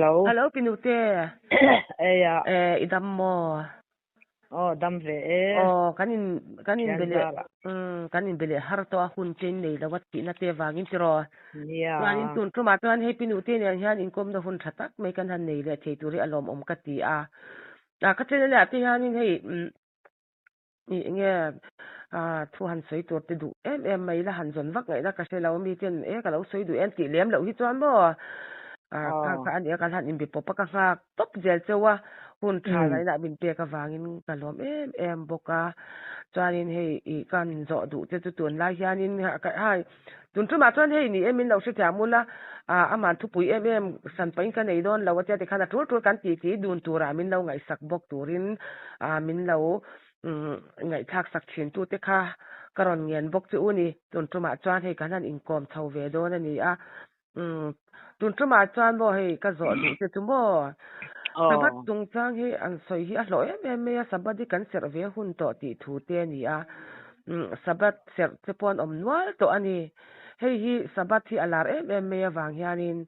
Hello. Hello, pinute. Ya. Idam mo. Oh, dam ve. Kanin bele. Kanin bele har to hun chen nei lawat pi na te wangin tiro. Ya. Kanin tun tuma tuan he pinute ne hian in kom da hun thatak mai kan han nei le thei turi alom om kati a. Ka chen le ati hanin hei ni nge thu han soi tur te du em mai la han zon vak ngai da ka se law mi ten ka law soi du en ti lem lo hi chuan mo ka an ya kan han in bi popa ka nga top zel chewa hun tha lai na bin pe ka wangin ka lom em boka chuanin hei I kan zo du te tu tun lai hianin ka hai tun tu ma chuan hei ni emin lo se ta mula aman thu pui em san pain ka nei don lawa te khana tur tur kan ti dun tura min lo ngai sak bok turin min lo ngai thak sak thin tu te kha karon ngen bok chu ni tun tu ma chuan hei kan han in kom thau ve don ani a tun tu ma chuan bo hei ka zo du te tu mo sabat tung chang hi an soi hi a hlo em me sabat di kan ser ve hun to ti thu te ni a sabat ser te pon om nual to ani hei hi sabat hi alar em me wang hianin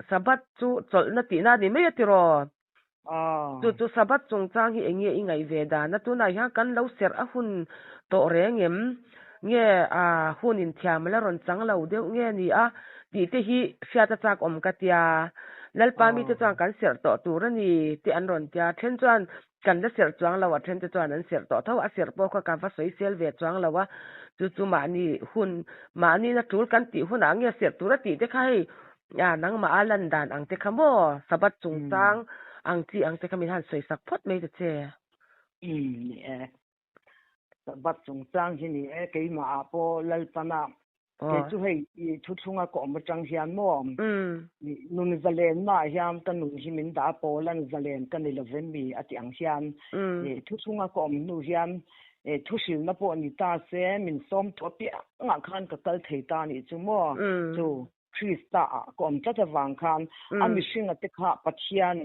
sabat chu chol na ti na ni me ti ro tu sabat chung chang hi enge ingai ve da na tu na ya kan lo ser a hun to rengem nge hun in thiam la ron chang lo deuh nge ni a ti te hi fiata chak om katia lalpa mi te chang kan ser to turani ti an ron tia then chuan kan da ser chuang lawa then te chuan an ser to tho a ser po ka va soi sel ve chuang lawa chu ma ni hun ma ni na tul kan ti hun ang ya ser tura ti te khai nang ma alan dan ang te khamo sabat chung chang ang ti ang te khamin han soi sak phot mai te che sabat chung chang hi ni ke ma po lalpana ke chu hei thu thunga ko ma chang hian mo nun zalen na hiam kan nun hi min da po lan zalen kan 11 mi ati ang hian thu thunga ko nu hian thu sil na po ni ta se min som thopi nga khan ka kal thei ta ni chu mo chu Krista kom cha wang khan ami singa te kha pathian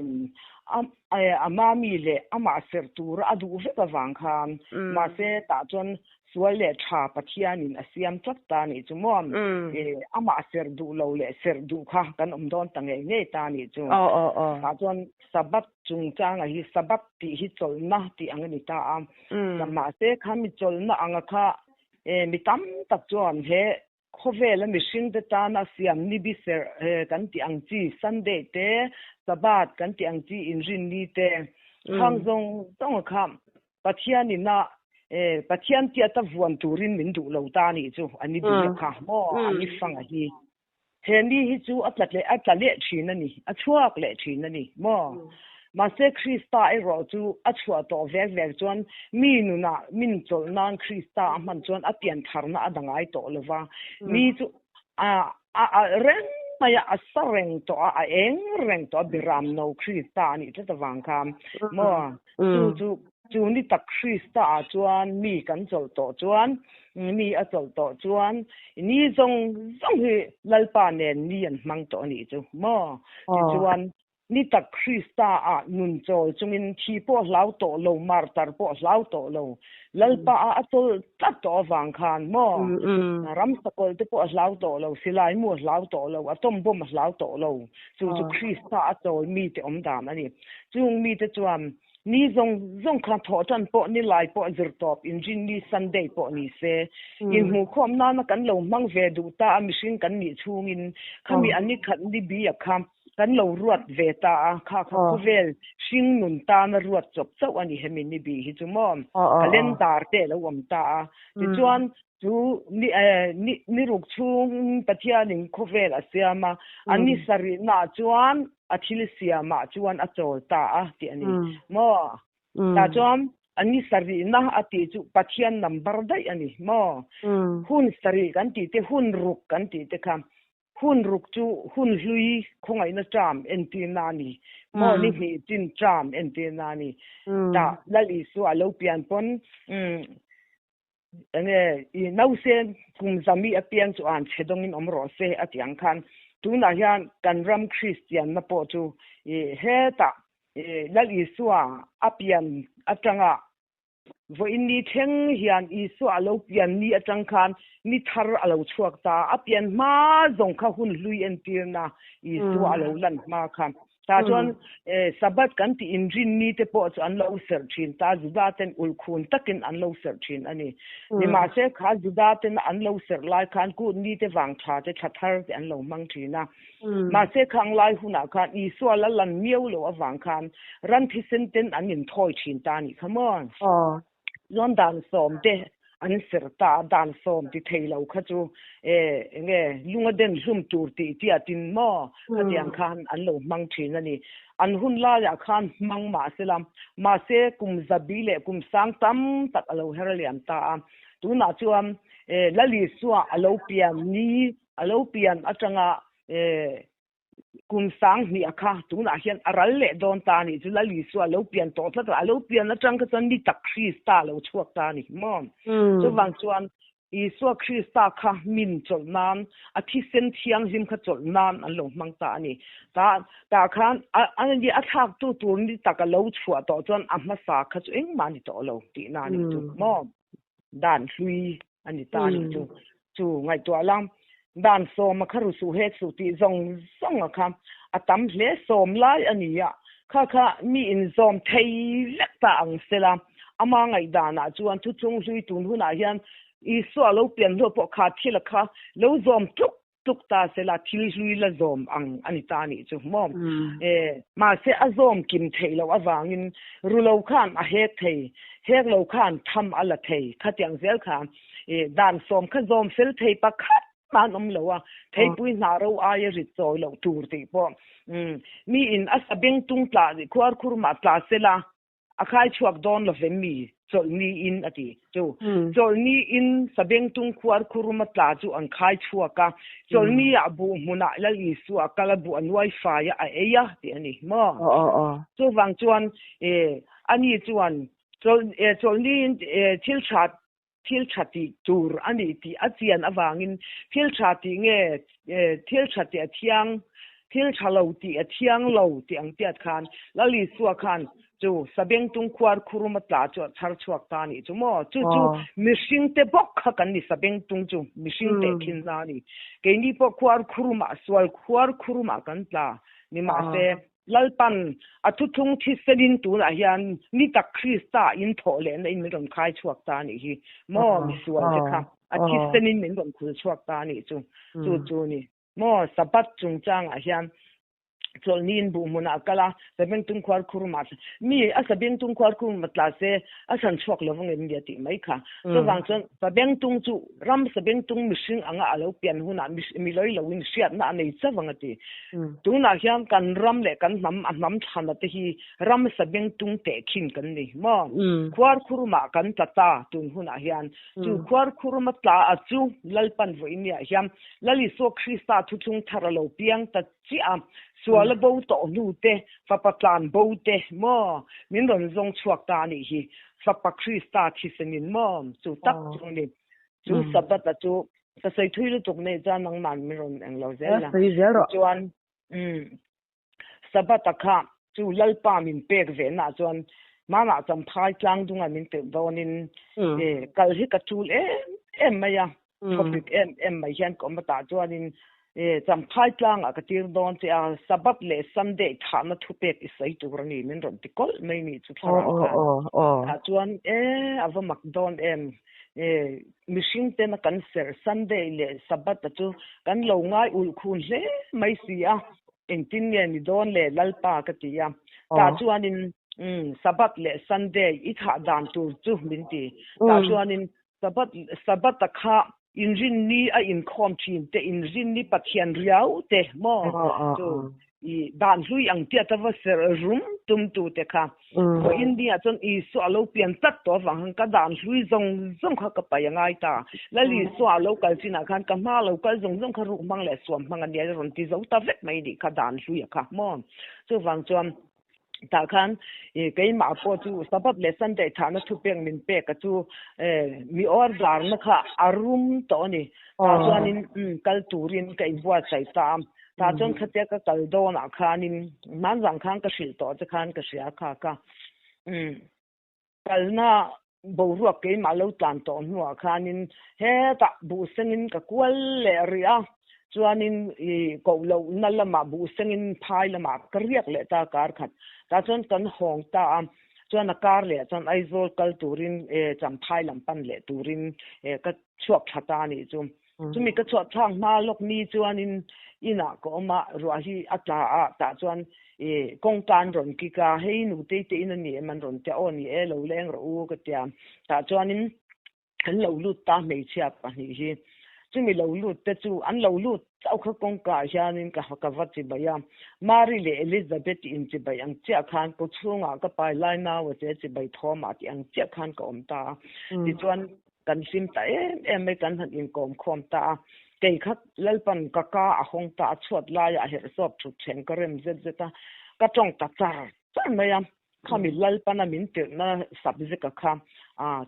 amami le ama ser tur adu fe ka wang khan ma se ta chon sual le tha pathian in asiam chak ta ni chu mo ama ser du lo le ser du kha kan don tange nge ta ni chu ta chon sabat chung chang hi sabat ti hi chol na ti angani ta ma se kha mi chol na anga kha mi tam tak chon he khovel mi shin de ta na siam ni bi ser kan ti ang chi Sunday te sabat kan ti ang chi in rin ni te khang zong tong kham pathian ni na pathian ti ata vuan turin min du lo ta ni chu ani bi kha mo ani fanga hi heni hi chu atlat le thina ni achuak le thina ni mo ma se Krista ro chu achua to ve chuan mi nu na min chol nan Krista man chuan atian tharna adangai to lova mi chu reng maya asareng to eng reng to biram no Krista ni ta wang kam mo chu ni tak Krista chuan mi kan chol to chuan mi a chol to chuan ni zong hi lalpa nen ni an mang to ni chu mo chuan ni tak Krista nun chol chungin thi po hlau to lo martar po hlau to lo lalpa atol ta to wang khan mo ram sakol te po hlau to lo silai mu hlau to lo atom bom hlau to lo chu Krista atol mi te om dam ani chung mi te chuan ni zong kha tho chan po ni lai po zir top in jin ni Sunday po ni se in mu khom na kan lo mang ve du ta machine kan ni chungin khami ani khat ni bi a kham kan lo ruat ve ta kha vel sing nun ta na ruat chop chau ani hemin ni bi hi chu mom calendar te lo om ta ti chuan chu ni ruk chung pathian in khovel asiama ani sari na chuan athil siama chuan achol ta ti ani mo ta chuan ani sari na ati chu pathian number dai ani mo hun sari kan ti te hun ruk kan ti te kham hun ruk chu hun hlui khongai na cham enti nani mo ni hi tin cham enti nani ta lali su alo pian pon ane I nau sen kum zami apian chu an chedong in omro se atiang khan tu na hian kan ram Christian na po chu he ta lali su apian atanga voi ni theng hian isu alo pian ni atang khan ni thar alo chuak ta a pian ma zong kha hun lui en tirna isu alo lan ma khan ta chuan sabat kan ti injin ni te po chu an lo ser thin ta juda ten ul khun takin an lo ser thin ani ni ma se kha juda ten an lo ser lai khan ku ni te wang tha te thathar te an lo mang thina ma se khang lai huna khan isu ala lan mieu lo awang khan ran thisen ten an in thoi thin ta ni come on lon dan som te an ser ta dan som ti theilo kha chu nge lunga den zum tur ti atin mo atiang khan an lo mang thin ani an hun la ya khan mang ma selam ma se kum zabile kum sang tam tak alo heraliam ta tu na chuam lali suwa alo pian atanga kum sang ni akha tu na hian aral le don ta ni chu lali su alo pian to thla alo pian atang ka chan ni tak Krista lo chuak ta ni mom chu wang chuan I su Krista kha min chol nan a thi sen thiang jim kha chol nan an lo mang ta ni ta khan an ni a thak tu tur ni tak alo chua to chuan a ma sa kha chu eng mani to lo ti na ni chu mom dan hlui ani ta ni chu ngai to alam dan som kharu su het su ti zong akam atam hle som lai ania kha mi in zom thei lekta ang selam ama ngai dana chuan thu chung hlui tun huna hian I su alo pian lo po kha thila kha lo zom tuk ta sela thil hlui la zom ang ani ta ni chu mom ma se azom kim thei lo awangin rulo khan a hek lo khan tham ala thei khatiang zel khan dan som kha zom fel thei pa khat man lo wa thei pui na ro a ye ri choi lo tur ti po mi in asabeng tung tla khwar khurma tla sela akhai chuak don lo ve mi chol ni in ati chu chol ni in sabeng tung khwar khurma tla chu an khai chuaka chol ni abu muna la li su akala bu an wifi ya eya ti ani mo chu wang chuan ani chuan chol ni thil chati tur ani ti achian awangin thil chati nge thil chati athiang thil chalo ti athiang lo ti ang tiat khan lali suwa khan chu sabeng tung khwar khuruma tla chu thar chuak ta ni chu mo chu mishing te bok kha kan ni sabeng tung chu mishing te khin na ni ke ni po khwar khuruma swal khwar khuruma kan tla ni ma se lalpan atuthung thi selin tu na hian ni tak Krista in thole na in ron khai chuak ta ni hi mo mi suwa te kha athi selin min ron khul chuak ta ni chu ni mo sabat chung chang a hian chol nin bu muna kala sabeng tung khwar khurma mi a sabeng tung khwar khurma tla se a san chuak lovang en dia ti mai kha so wang chon sabeng tung chu ram sabeng tung mishing anga alo pian huna mi loi lo in siat na nei chawanga ti tu na hian kan ram le kan nam thana te hi ram sabeng tung te khin kan ni mo khwar khurma kan tata tun huna hian chu khwar khurma tla a chu lalpan vo in ya hiam lali so Krista thu chung tharalo piang ta chi am suala bo to nu te fa patlan bo te mo min ron zong chuak ta ni hi fa pa Krista thisenin mo chu tak chung ni chu sabata chu sa sai thui lu tuk nei cha nang man min ron ang lo zel la chuan sabata kha chu lalpa min pek ve na chuan mama cham thai tlang dunga min te donin kal hi ka chul em maya topic em mai hian ko ma ta chuanin cham thai tlang a katir don che a sabat le sunday thana thupek isai turani min ron tikol mai ni chu thara a chuan ava makdon mishing te na cancer sunday le sabat chu kan lo ngai ul khun hle mai sia entin ni don le lalpa ka tia ta chuanin sabat le sunday I tha dan tur chu min ti ta chuanin sabat kha injin ni a in khom thin te injin ni pathian riau te mo to I dan hlui ang tia tawa ser room tum tu te kha ko india chon I so alo pian tat to wang ka dan hlui zong kha ka pa yangai ta lali so alo kal china khan ka ma lo kal zong kha ru mang le som mang an dia ron ti zo ta vet mai di ka dan hlui kha mo so wang chon ta khan kai ma po chu sabat lesson de thana thu peng min pe ka chu mi or dar na kha arum to ni ta chuanin kal turin kai bua sai tam ta chon khate ka kal don a khanin man jang khang ka sil to cha khan ka sia kha ka kalna bầu ruột cái mà lâu tàn tổn hoa khanin he ta bu sengin ka kwal le ria chuanin ko lo na lama bu sengin phai lama kariak le ta kar khat ta chon kan hong ta chuan a kar le chuan aizol kal turin cham phai lam pan le turin ka chuak thata ni chumi ka chuak thang ma lok ni chuanin ina ko ma ruah hi atla a ta chuan kong tan ron ki ka hei nu te te in ani man ron te on e lo leng ro u ka tia ta chuanin an lo lut ta mei chia pa ni hi chumi lo lut te chu an lo lut chau kha kong ka hianin ka ka wat chi baya Mary le Elizabeth in chi bai ang chia khan ko chunga ka pai lai na wa che chi bai thoma ti ang chia khan ka om ta ti chuan kan sim ta em me kan han in kom khom ta cái khát lalpan kaka ahong ta chuat la ya her sop thu chen karem zeta ka tong ta char chan mayam khami lalpan min te na sabje ka kha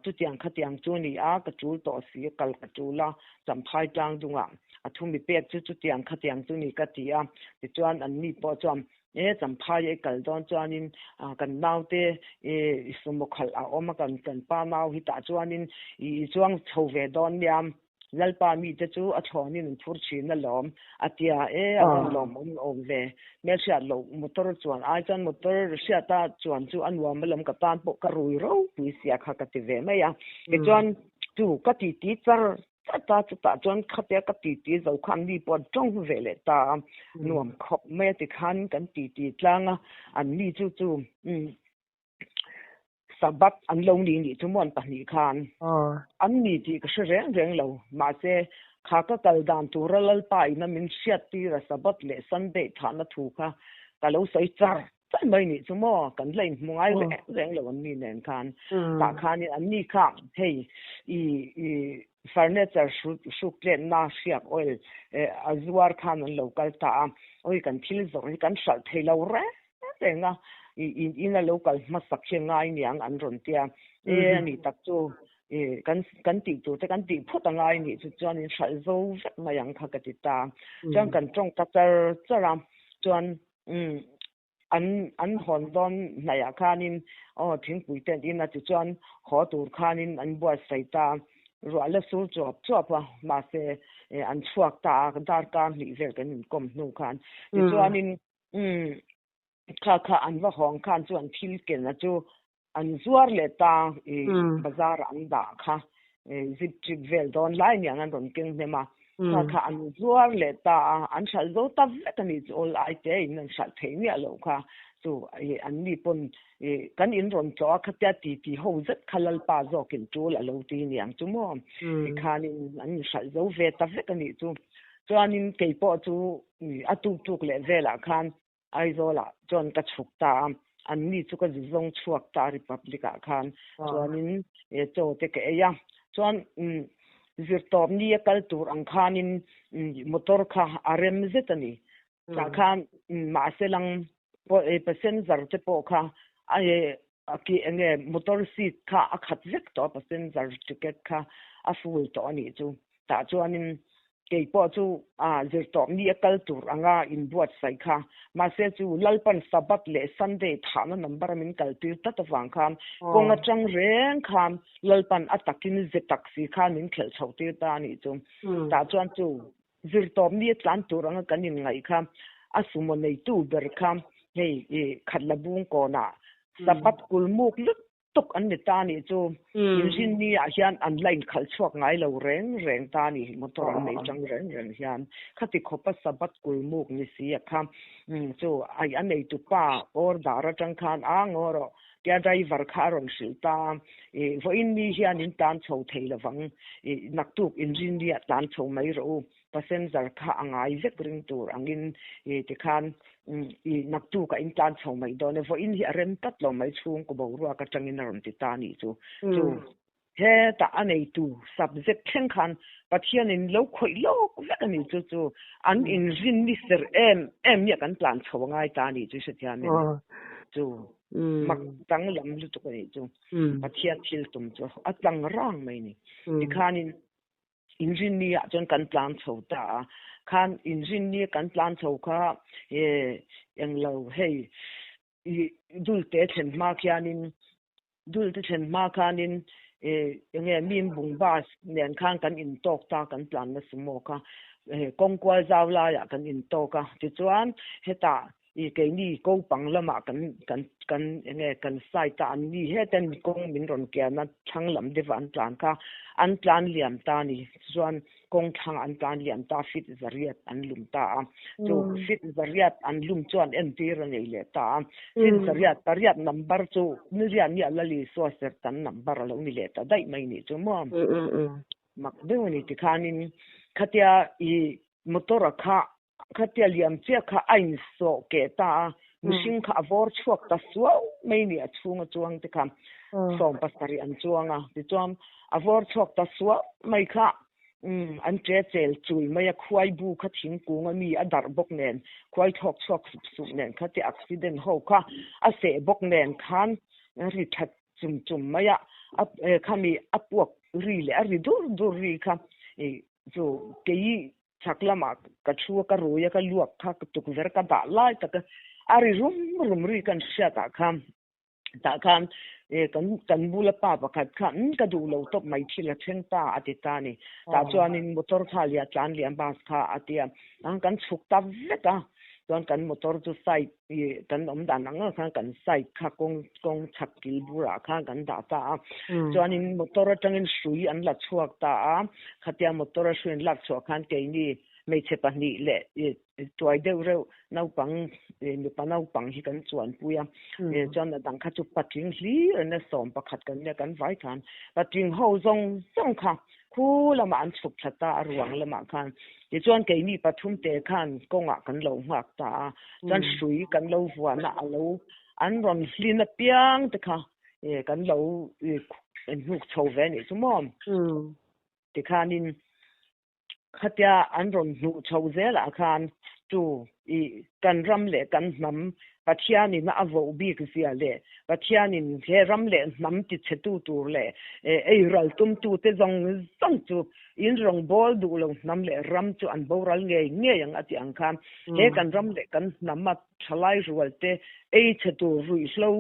tu tiang khatiang chu ni a ka chul to si kal ka chula cham phai tang dunga athumi pek chu tiang khatiang chu ni ka tia ti chuan an ni po chom cham phai e kal don chuanin kan naute sumo khal a oma kan pa nau hi ta chuanin chuang chove don yam lalpa mi te chu a thonin phur chin a lom atia an lom om ve me sha lo motor chuan ai chan motor sha ta chuan chu anwam lam ka tan po ka rui ro pi sia kha ka ti ve me ya ke chuan chu ka ti char ta chuan khatia ka ti zo khan ni po tong ve le ta nuam khop me ti khan kan ti tlanga an ni chu sabat an lo ni chu mon pa ni khan an ni ti ka reng lo ma se kha ka kal dan tu ralal pa ina min siat ti ra sabat le sunday thana thu kha ka lo sai char sai mai ni chu mo kan lein mungai reng lo an ni nen khan ta khan an ni kha hei furniture shuklen na siak oil azuar khan an local ta oi kan thil zo kan sal thei lo re tenga in a local masak ngai niang an ron tia ni tak chu kan ti tu te kan ti phut angai ni chu chuan in sal zo vet mayang kha ka ti ta chuan kan tong ta charam chuan an hon don naya khanin thing pui ten in a chu chuan ho tur khanin an bua sai ta ruala sur chop ma se an chuak ta dar kan ni vel kan in kom nu khan chuan in kha an va hong khan chuan thil ken na chu an zuar le ta bazar an da kha zip trip vel don line yang an ron king nema kha an zuar le ta an shal zo ta vetani all I te in an shal thei ni alo kha so an ni pon kan in ron cho khatia ti ho zet khalal pa zo kin tul alo ti niang chu mo khan in an shal zo ve ta vetani chu chuan in ke po chu atu tuk le vela khan aizola chuan ka chuk ta an ni chu ka zong chuak ta republica khan chuanin cho te ke ya chuan zirtom ni kal tur ang khanin motor kha arem zetani ta khan ma selang po passenger te po kha ki enge motor seat kha akhat zek to passenger ticket kha a full to ani chu ta chuanin ke po chu zirtom ni kal tur anga in buat sai kha ma se chu lalpan sabat le sunday thana number min kal tir ta wang khan konga chang reng khan lalpan atakin ze taxi khan min khel chhotir ta ni chu ta chuan chu zirtom ni tlan tur anga kanin ngai kha asumo nei tu ber kham hei khatlabung ko na sabat kulmuk lut tuk an ni ta ni chu injin ni a hian an line khal chuak ngai lo reng ta ni motor an nei chang reng hian khati khopa sabat kulmuk ni si a kham chu ai an nei tu pa or dara tang khan angoro tia driver kharon silta vo in ni hian in tan chho thei lawang naktuk injin ni tan chho mai ro passenger kha angai vek ring tur angin ti khan naktu ka in tan chho mai don vo in hi rem tat lo mai chung ko bo ruwa ka changin ron ti ta ni chu he ta anei tu subject khen khan pathian in lo khoi lo vek ani chu an injin ni ser em ya kan plan chho ngai ta ni chu se tian chu mak tang lam lu tu ko ni chu pathian thil tum chu atlang rang mai ni ti khanin engineer chon kan plan chho ta khan engineer kan plan chho kha eng lo hey dul te chen ma khianin dul te chen ma khanin nge mim bung ba nen khang kan in tok ta kan plan na sumo ka kong kwal zawla ya kan in toka ti chuan heta ke ni ko panglama kan nge kan sai ta an ni heten kong min ron kya na thanglam de van plan ka an plan liam ta ni chuan kong thang an plan liam ta fit zariat an lum ta so fit zariat an lum chuan en tir nei le ta fit zariat tariat number chu ni rian ni ala li so ser tan number lo ni le ta dai mai ni chu mo mak de ni ti khanin khatia I motora khatia liam che kha ain so ke ta mishing kha avor chuak ta suau mai ni achunga chuang te kam som pastari an chuanga ti chuam avor chuak ta suau mai kha an che chel chui mai a khwai bu kha thing kunga mi a dar bok nen khwai thok chuak su nen khati accident ho kha a se bok nen khan ri that chum mai a khami apuak ri le a ri dur ri kha so kei chaklama ka chua ka roya ka luak kha tuk ver ka da lai ta ka ari rum ri kan sha ta kham kan bula pa khat khan ka du lo top mai thila theng ta atita ni ta chuanin motor thalia tlan liam bas kha atia ang kan chuk ta veka chuan kan motor chu sai kan om dan anga kha kan sai kha kong chakil bura kha kan da ta chuanin motor atangin sui an la chuak ta khatia motor shuin lak chuak khan ke ni mei che pa ni le tuai deu reu nau pang ni pa nau pang hi kan chuan puya chuan dang kha chu pating hli na som pakhat kan ne kan vai khan pating ho zong kha khu lama an chuk thata ruang lama khan ti chuan ke ni pathum te khan konga kan lo ngak ta chuan sui kan lo wa na alo an ron hlina piang te kha kan lo en huk chho ve ni chumom ti khanin khatia an ron nu chho zela khan tu kan ram le kan nam pathiani na avo bi ksia le pathiani he ram le nam ti chetu tur le ei ral tum tu te zong chu in rong bol du lo nam le ram chu an boral nge yang ati ang khan he kan ram le kan nam ma thalai rual te ei chetu rui slow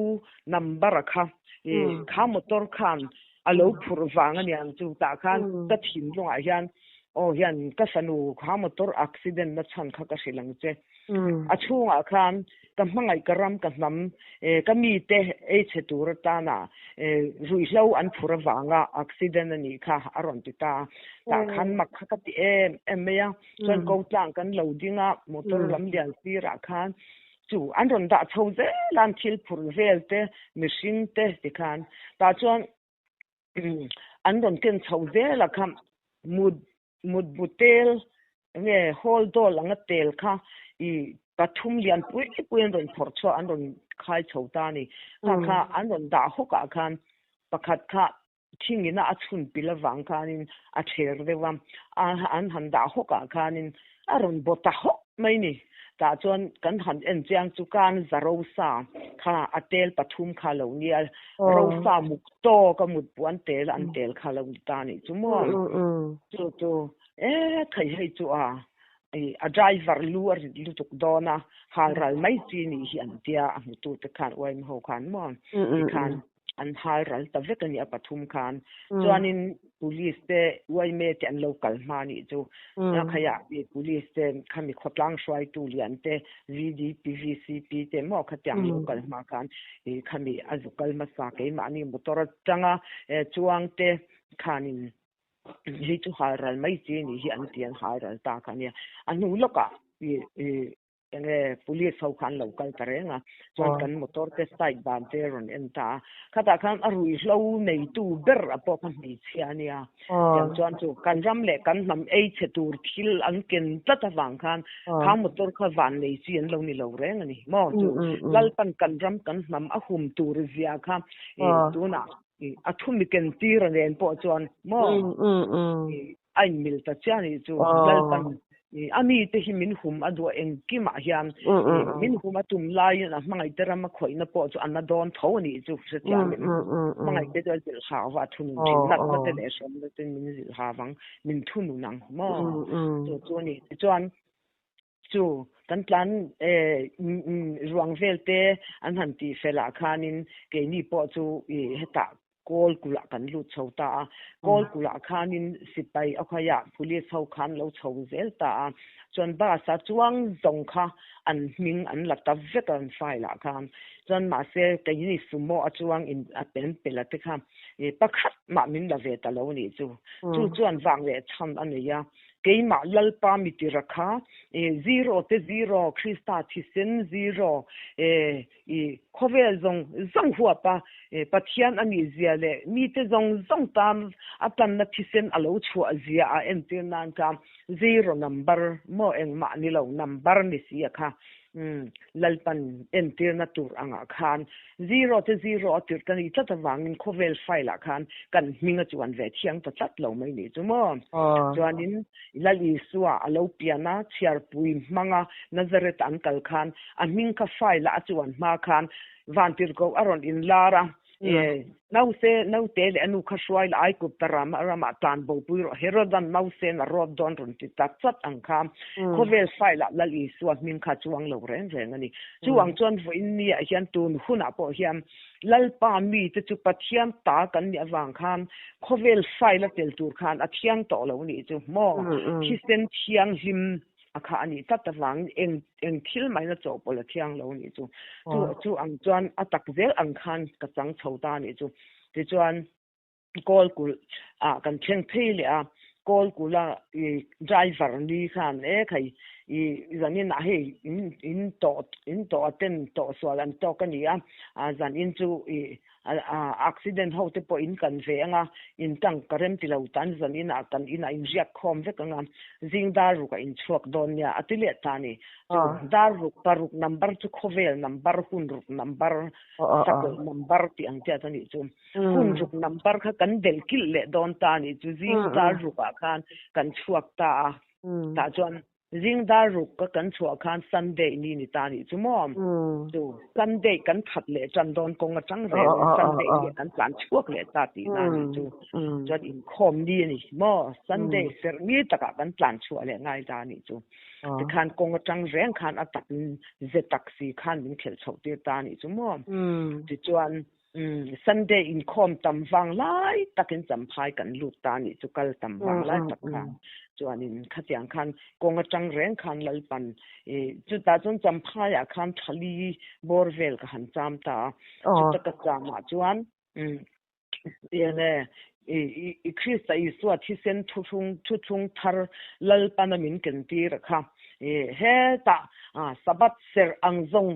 number kha kha motor khan alo phur wanga niang chu ta khan ta thim longa hian hian ka sanu kha motor accident na chan kha ka silang che achunga khan ka hmangai karam ka nam ka mi te che tur ta na rui hlo an phura wanga accident ani kha aron ti ta khan mak kha ka ti em ya chon ko tlang kan loadinga motor lam lian ti ra khan chu an ron da chho je lan thil phur vel te machine te ti khan ta chon an ron ken chho je la kham mud butel nge hol dol anga tel kha pathum lian pui ron phor cho an ron khai chhota ni kha an ron da hoka khan pakhat kha thingina achun pilawang khanin a ther dewam an han da hoka khanin aron bota ho mai ni ta chon kan han en chiang chu kan zaro sa kha atel pathum kha lo ni ro sa muk to ka mut puan tel an tel kha lo ta ni chumo chu khai hei chu a driver lu tuk dona halral mai chi ni hi an tia a tu te khan wai ho khan mo khan an halral ta vekani a pathum khan chuanin police te wai me te an local mani chu na khaya police te khami khotlang shwai tu lian te vd pvcp te mo khatyang local ma khan khami azukal ma sa ke mani motor changa chuang te khanin hi chu halral mai chi ni hi an tian halral ta khania anu loka enge police ho khan local tarenga chon kan motor te side ban te ron enta khata khan arui hlo nei tu ber apo khan ni chiania yang chon chu kan ram le kan nam ei che tur thil an ken tata wang khan kha motor kha van nei chi an lo ni lo reng ani mo chu lalpan kan ram kan nam a hum tur zia kha tu na a thumi ken tir ren po chon mo ai mil ta chani chu lalpan ami te hi min hum adu eng ki ma hian min hum atum lai na mangai tera ma khoi na po chu anna don tho ni chu se tiang mangai te dal bil ha wa thun thin nat ma te le som le ten min zil ha wang min thunu nang mo chu chu ni chuan chu kan tlan ruang velte an han ti fela khanin ke ni po chu heta kol kula kan lu chhota kol kula khanin sipai akhaya police ho khan lo chho zel ta chon ba sa chuang zong kha an hming an la ta vek an faila khan chon ma se ke ni sumo achuang in a pen pelate kha pakhat ma min la ve ta lo ni chu chuan wang le cham an ya ke ma lalpa mi ti rakha 0 te 0 krista thisen 0 khovel zong huwa pa pathian ani zia le mi te zong tam atan na thisen alo chu azia a ente nan ka 0 number mo eng ma ni lo number ni sia kha lalpan ente na tur anga khan 0 te 0 atir kan I tata wangin khovel faila khan kan minga chuan ve thiang ta chat lo mai ni chu mo chuanin lali suwa alo piana chiar pui manga nazaret ankal khan aming ka faila chuan ma khan vantir go aron in lara nau te le anu khashwai ai kup taram rama tan bo pui herodan nau se na rod don run ti tak chat angkham khovel faila lali suwa min kha chuang lo ren reng ani chuang chon voin ni a hian tun huna po hiam lalpa mi te chu pathian ta kan ni awang khan khovel faila tel tur khan a thiang to lo ni chu mo khisten thiang him akha ani tatawang eng thil mai na chaw pola thiang lo ni chu ang chuan atak zel ang khan ka chang chhota ni chu ti chuan kol kul kan theng thei le a kol kula driver ni khan khai zanin a he in to aten to swalan to kania zan in chu accident ho te po in kan venga in tang karem ti lo tan zan in a kan in a in riak khom ve kanga zingdar ru ka in chuak don ya atile tani dar ru paruk number chu khovel number hun ru number sakol number ti ang tia tani chu hun ru number kha kan del kil le don tani chu zingdar ru ka khan kan chuak ta chuan zingdar ru ka kan chuak khan Sunday ni tani chu mom chu Sunday kan that le chan don kong a chang re Sunday ni kan plan chuak le ta ti na ni chu chuan in khom ni mo Sunday ser mi taka kan plan chuak le ngai ta ni chu te khan kong a chang reng khan atak ze taxi khan min khel chho te ta ni chu mo ti chuan Sunday in khom tam wang lai takin cham phai kan lut ta ni chu kal tam wang lai tak khan chuan in khatiang khan kong a chang reng khan lalpan chu ta chon cham phai a khan thali borvel ka han cham ta chu ta ka chama chuan ne Krista Isua thisen thuchung thar lalpan min kan ti rakha he ta sabat ser angzong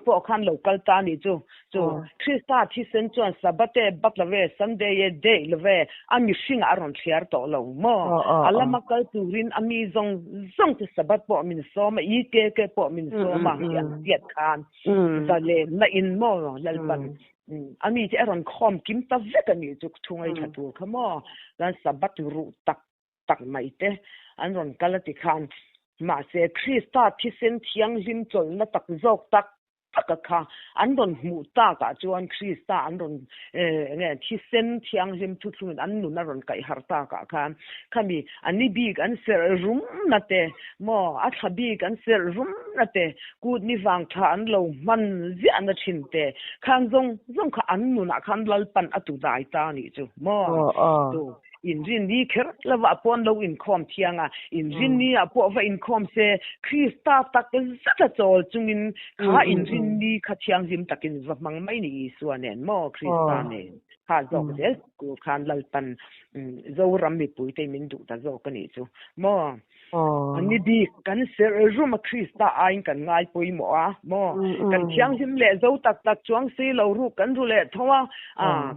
po khan local ta ni chu Krista thisen chuan sabate batlave Sunday day love ami sing aron thiar to lo mo alamakal turin ami zong te sabat po min soma ke po min soma hiat khan dale na in mo lalpan ami te aron khom kim ta vekani chu thungai thatu khamo dan sabat ru tak mai te anron kalati khan ma se Krista thisen thiang lim chol na tak zok tak kha andon mu ta ka chuan Krista andon nge thisen thiang lim thu thun an nu na ron kai har ta ka khan khami ani big an ser rum na te mo a thabi kan ser rum na te ku ni wang tha an lo man zi an thin te khan zong kha an nu na khan lal pan atu dai ta ni chu mo tu in rin ni kher lawa pon lo in khom thianga in rin ni apo va in khom se Krista tak zata chol chungin kha in rin ni kha thiang jim takin va mang mai ni suanen mo Krista ne kha zok del ku khan lalpan zo ram mi pui te min du ta zo ka ni chu mo ani di kan ser ruma Krista ain kan ngai pui mo mo kan thiang jim le zo tak chuang se lo ru kan ru le thowa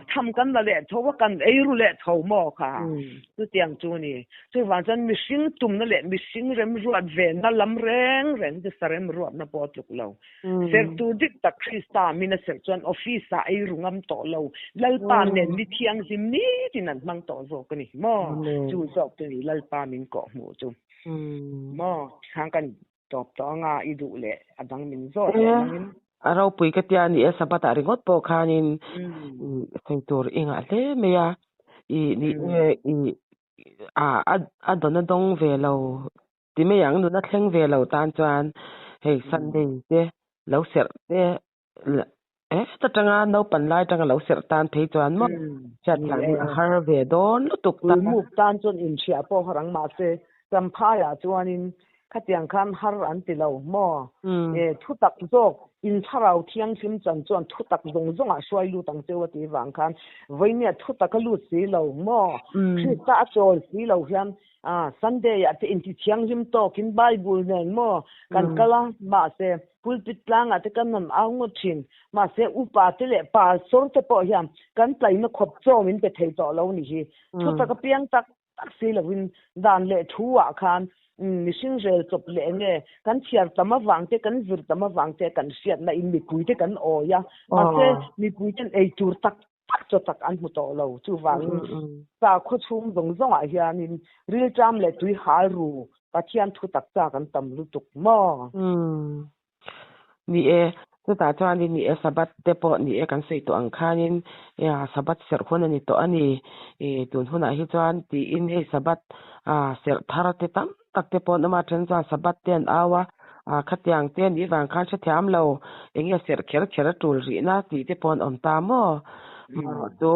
tham kan la le thowa kan ei ru le tho mo kha tu tiang chu ni chu wan chan mi sing tum na le mi sing rem ruat ve na lam reng de sarem ruat na pot luk lo ser tu dik tak Krista mina ser chuan office a ei rungam to lo lalpa nen mi thiang jim ni tinan mang to zo ka ni mo chu zok tu ni lalpa min ko mu chu mo khang kan top to nga idu le adang min zo le arau pui ka tia ni sabata ringot po khanin sengtur inga le meya i ni a dona dong velo ti me yang nu na thleng ve lo tan chuan hei Sunday te lo ser te ta tanga no pan lai tanga lo ser tan thei chuan mo chat kan a har ve don lutuk ta mu tan chon in chia po harang ma se kam pha ya chuan in khatiang khan har an ti lo mo thu tak zok in tharau thiang sim chan chuan thu tak zong zong a swai lu tang chewa ti wang khan voinia thu tak a lu si lo mo khi ta chol si lo hian Sunday at in ti thiang sim to kin Bible nen mo kan kala ma se pulpit lang at kan nam ang thin ma se upa te le pa sor te po hiam kan plai na khop chom in pe thei to lo ni hi thu tak a piang tak si lo win dan le thuwa khan missing rel chop le nge kan chiar tama wangte kan zur tama wangte kan siat na in mi puite kan o ya ma se mi puiten ei tur tak cho tak an mu to lo chu wang ta kho chum dong zong a hian in ril tram le tui hal ru pathian thu tak cha kan tam lu tuk mo ni ta chuan ni sabat te po ni kan sei to ang khanin ya sabat ser khon ani to ani tun huna hi chuan ti in he sabat ser thar te tam tak te po na ma chen cha sabat ten awa khatiang ten ni wang khan cha thiam lo engia ser kher tul ri na ti te pon om ta mo to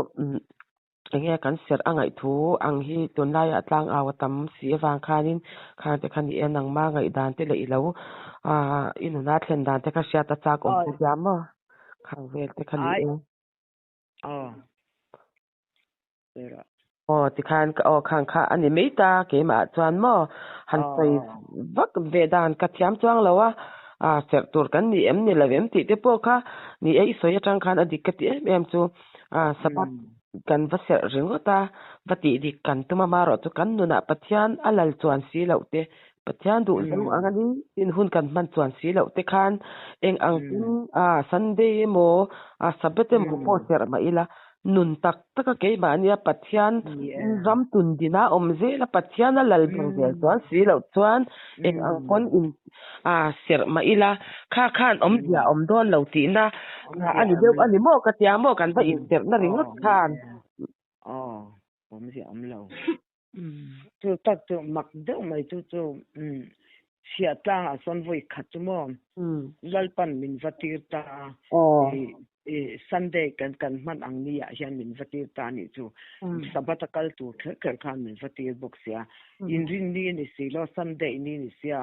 engia kan ser angai thu ang hi tun lai atlang awatam si wang khanin khan te khan ni enang ma ngai dan te le ilo inu na thlen dan te ka sia ta chak om te jam mo khang vel te khan ni ti khan khang kha ani meita ke ma chuan mo han sei vak ve dan ka thiam chuang lawa ser tur kan ni em ni lavem ti te po kha ni ei soya tang khan adik ka ti em chu sabat kan va ser ringota vati dik kan tuma maro chu kan nuna pathian alal chuan si lo te pathian du lu angani in hun kan man chuan si lo te khan eng ang Sunday mo sabate mo po ser ma ila nun tak taka ke mania pathian ram tun dina omze la pathian lal bangel chuan si lo chuan eng ang kon in ser ma ila khan om dia om don lo ti na ani deu ani mo ka tia mo kan ba in ser na ringot khan om si om lo tu tak tu mak deu mai tu sia tang a son voi khat mo lalpan min vatir ta Sunday kan man ang niya hian min vatir ta ni chu sabatakal tu kher khan min vatir box ya in rin ni si lo Sunday ni sia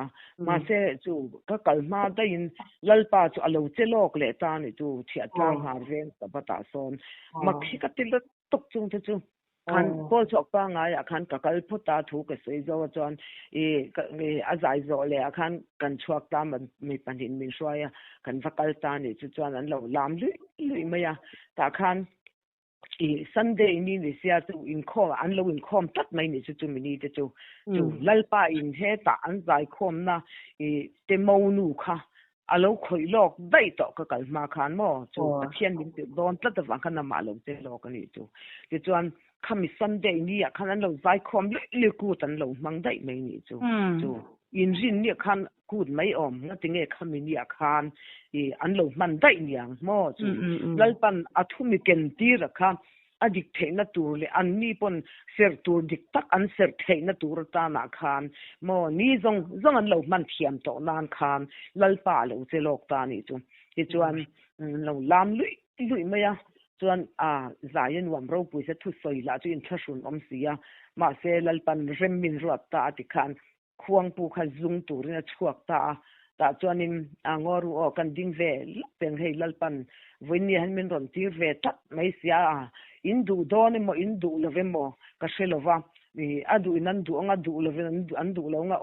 ma se chu ka kalma da in lalpa chu alo chelok le ta ni chu thia tlang har ven sabata son makhi ka til tok chung chu kan pol chok pa nga ya kan kakal phota thu ka sei zo chon azai zo le kan kan chuak ta man mi panin min shwaya kan vakal ta ni chu chuan an lo lam lui maya ta kan Sunday ni sia chu in khom an lo in khom tat mai ni chu mi ni te chu lalpa in he ta an zai khom na te mo nu kha alo khoi lok dai to ka kal ma khan mo chu pathian min te don tlat ta wang kan ma lo te lo ka ni chu ti chuan khami Sunday ni a khan an lo zai khom le ku tan lo mang dai mai ni chu in rin ni khan kut mai om na tinge khami ni a khan an lo man dai niang mo chu lalpan athumi ken ti ra kha adik theina tur le an ni pon ser tur dik tak an ser theina tur ta na khan mo ni zong an lo man thiam to nan khan lalpa lo che lok ta ni chu ti chuan lo lam lui maya chuan zayan wam ro pui se thu soi la chu in thashun om sia ma se lalpan rem min ro ta ti khan khuang pu kha zung turina chuak ta chuanin ngoru kan ding ve peng hei lalpan voini han min ron tir ve tat mai sia in du don mo in du love mo ka shelova adu inan du anga du love an du lo nga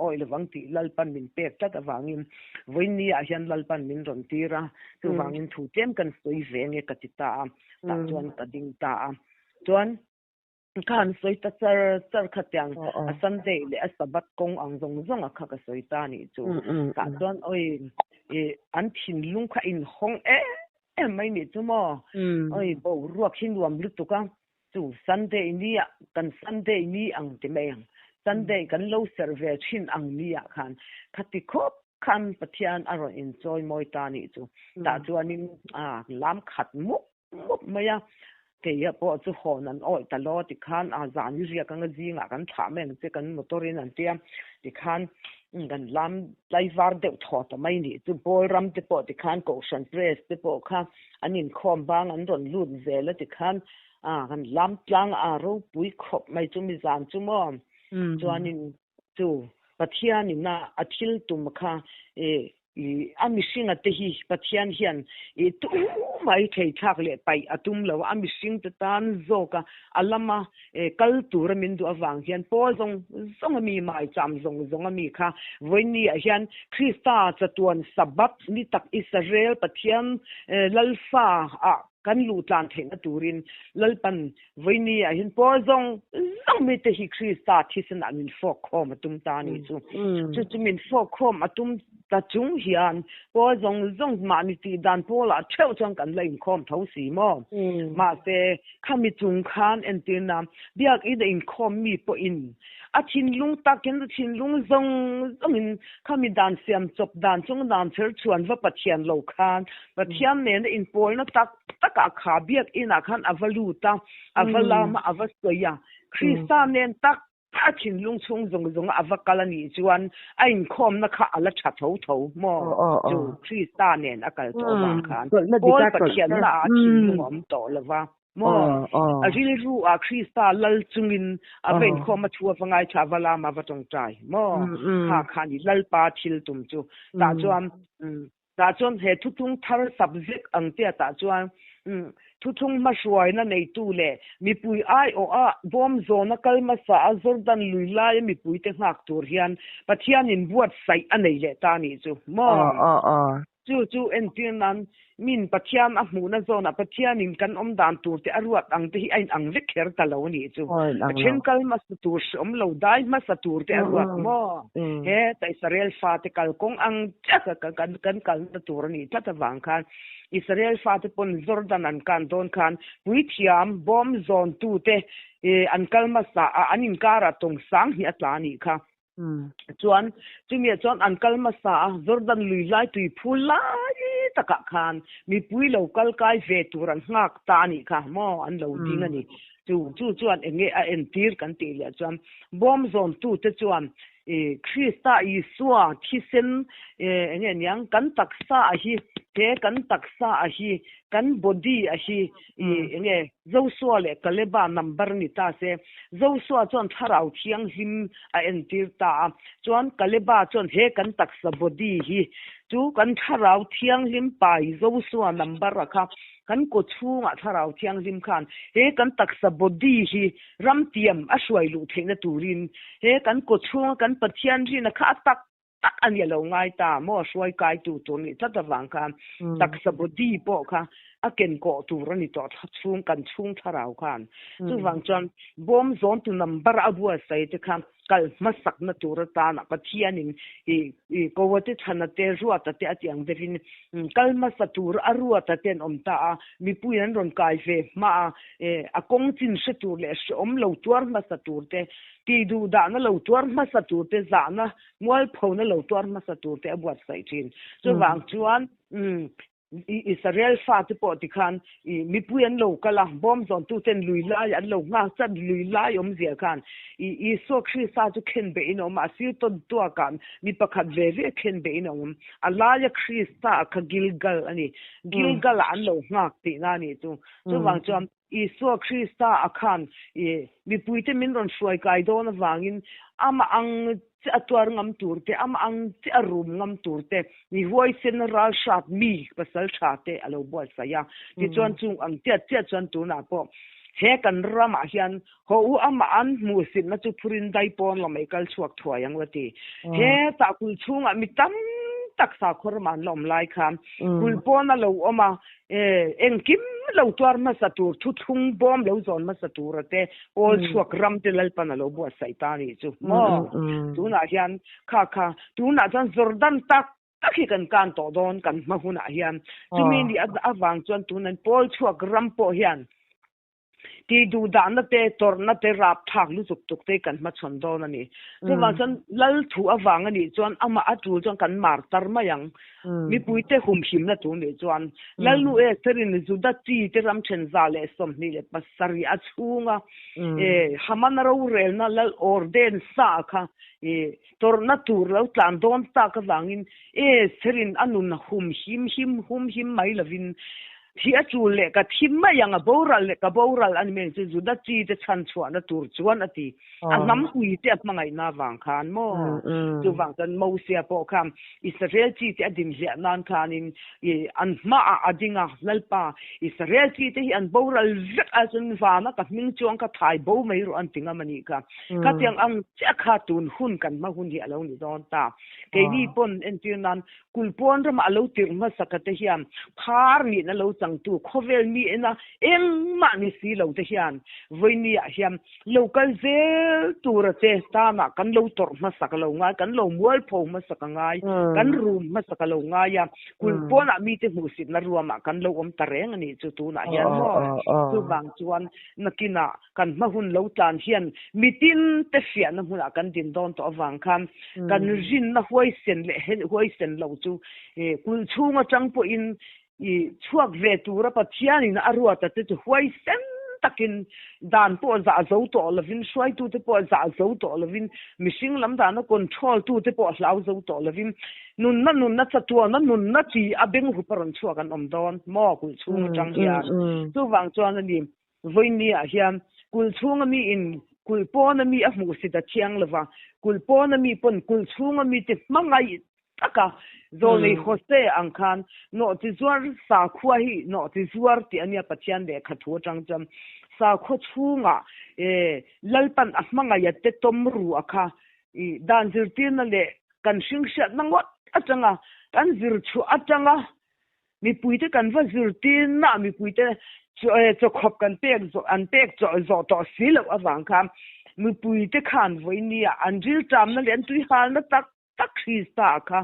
oi lewang ti lalpan min pek tat awangin voini a hian lalpan min ron tira tu wangin thu tem kan soi ve nge katita ta chuan ta ding ta chuan kan soi ta char khatyang a Sunday le a sabat kong ang zong a kha ka soi ta ni chu ta chuan oi an thin lung kha in hong mai ni chu mo oi bo ruak hin luam lutuka chu Sunday ni ang ti mai Sunday kan lo serve thin ang ni a khan khati khop khan pathian aro enjoy moi ta ni chu ta chuanin lam khat mu maya ke po chu hon an oi ta lo ti khan a zan ri ria kan ji nga kan tha men te kan motorin an tiam ti khan gan lam lai var de thot mai ni chu bol ram te po ti khan ko shan press te po kha anin khom bang an ron lut zel ti khan gan lam tlang a ro pui khop mai chu mi zan chu mo chuanin chu pathian na athil tum kha amishing at hi pathian hian tu mai thei thak le pai atum lo amishing te tan zoka alama kal tur min du awang hian po zong mi mai cham zong mi kha voini a hian Krista chatuan sabat ni tak Israel pathian lalfa a kan lu tlan theina turin lalpan voini a hin po zong mi te hi Krista thisin anin fok khom atum ta ni chu min fok khom atum ta chung hian po zong ma ni ti dan pola theu chang kan lein khom tho si mo ma te khami chung khan entina biak i de in khom mi po in a thin lung ta ken thin lung zong in khami dan siam chop dan chung dan cher chuan va pathian lo khan pathian ne in pol na tak taka kha biak ina khan avaluta avalama avasoya Krista nen tak a thin lung chung zong avakalani chuan a in khom na kha ala tha tho mo chu Krista nen akal to wang khan pol pathian na a thin lung om to lawa mo a really ru a Krista lal chungin a ven khom a thua wangai chavala ma watong tai mo ha khani lal pa thil tum chu ta chuan he thutung thar subject ang te ta chuan thuthung ma hruai na nei tu le mi pui ai o a bom zona kalma sa Jordan luilai mi pui te ngak tur hian pathian in buat sai anei le ta ni chu mo chu entinan min pathian a hmu na zona pathian in kan om dan tur te aruat ang te hi ain ang vekher ta lo ni chu chen kalma sa tur om lo dai ma sa tur te aruat mo he ta Israel fa te kal kong ang chaka kan kal na tur ni ta wang khan Israel fa te pon Jordan an kan don khan pui thiam bom zone tu te an kalma sa anin kara tong sang hi atlani kha chuan an kalma sa Jordan luilai tui phulai taka khan mi pui local kai ve turan ngak ta ni kha mo an lo ding ani chuan enge a entir kan ti le chuan bom zone tu te chuan Krista Isua thisen enge nyang kan taksa a hi te kan taksa a hi kan body a hi enge zosua le kaleba number ni ta se zosua chuan tharau thiang him a entir ta chuan kaleba chuan he kan taksa body hi chu kan tharau thiang him pai zosua number rakha kan ko chunga tharau thiang him khan he kan taksa body hi ramtiam a hruai lu theina turin he kan ko chunga kan pathian ri na kha tak an yelo ngai ta mo hruai kai tu ni tata wang khan taksa body po kha aken ko turani to chung kan chung tharau khan chu wang chon bom zone tu number abua sai te khan kal masak na turata na pathianin ko wate thana te ruata te atiang derin kal masatur aruata ten omta mi puyan ron kai ve ma a kong chin se tur le om lo tuar masatur te ti du da na lo tuar masatur te za na mual phona lo tuar masatur te abuat sai thin chu wang chuan Israel fa te po ti khan mi puyan lo kala bom zon tu ten luilai an lo nga chan luilai om zia khan so Krista tu khen be ino ma si to to kan mi pakhat ve khen be ino alaya Krista ka Gilgal ani Gilgal an lo ngak ti na ni tu wang chom so Krista akhan mi puite min ron suai kai don wangin ama ang atwar ngam turte ama ang arum ngam turte ni hoi general shat mi pasal chate alo bol saya ti chon chung ang tia chon tu na po he kan rama hian ho u ama an mu sin na chu phurin dai pon lo mai kal chuak thuayang wati he ta kul chunga mi tam taksa khorman lom lai kham kul pona lo oma engkim lo twar ma satur thu thung bom lo zon ma satur te ol chuak ram te lal pana lo bo saitani chu mo tu na hian kha tu na chan Jordan tak takhi kan to don kan mahuna hian chu min di awang chon tu nan pol chuak ram po hian ti du da na te tor na te rap thak lu tuk tuk te kan ma chon do na ni chu wang chan lal thu awang ani chuan ama atu chuan kan mar tar ma yang mi puite hum him na tu ni chuan lal lu e terin zu da ti te ram chen za le som ni le pasari a chunga hamana ro rel na lal orden sa kha tor na tur lo tlan don ta ka wangin serin anun hum him mai lovin thi a chu le ka thim ma yang a boral an men chu da chi te chan chua na tur chuan ati a nam hui te mangai na wang khan mo chu wang kan mo sia po kham Israel chi te adim zia nan khanin an ma adinga lalpa Israel chi te hi an boral zak azun wa na ka ming chuang ka thai bo mai ro an tinga mani ka tiang ang cha kha tun hun kan ma hun hi alo ni don ta ke ni pon en tinan kulpon ram alo tir ma sakate hiam phar ni na lo chang tu khovel mi ena eng ma ni si lo te hian voini a hiam local zel tur te ta na kan lo tor ma sakalo nga kan lo mual pho ma sakangai kan room ma sakalo nga ya kulpon a mi te hu sit na ruama kan lo om tareng ani chu tu na hian mo chu bang chuan nakina kan ma hun lo tan hian mitin te fia na hula kan din don to wang kham kan rin na huai sen le huai sen lo chu kul chunga chang po in chuak ve tura pathian in arua ta te huai sen takin dan po za zo to lovin swai tu te po za zo to lovin mishing lam da na control tu te po lau zo to lovin nun na chatua na nun na chi abeng hu paron chuak an om don mo kul chunga chang hian chu wang chuan ani voini a hian kul chunga mi in kul pona mi a mu si da chiang lova kul pona mi pon kul chunga mi te mangai taka zolei khoste angkhan no ti zuar sa khua hi no ti zuar ti ania pathian de khathu changcham sa kho chunga lalpan asmanga ya te tomru akha dan zirtin le kan singsha nangot atanga kan zir chu atanga mi puite kan va zirtin na mi puite cho khop kan pek zo an pek zo to sil awang kham mi puite khan voinia anjil tam na len tui hal na tak Krista kha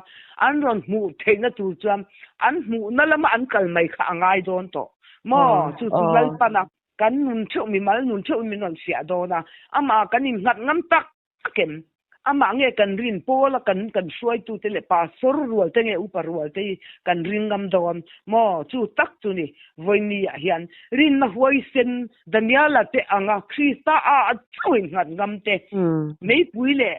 an ron mu theina tu cham an mu na lama an kal mai kha angai don to mo chu lal pana kan nun chu mi mal nun chu mi non sia do na ama kanin ngat ngam tak kem ama nge kan rin pola kan suai tu te le pa sor rual te nge upar rual te kan ringam don mo chu tak tu ni voini a hian rin na huai sen daniala te anga Krista a chuin ngat ngam te mei puile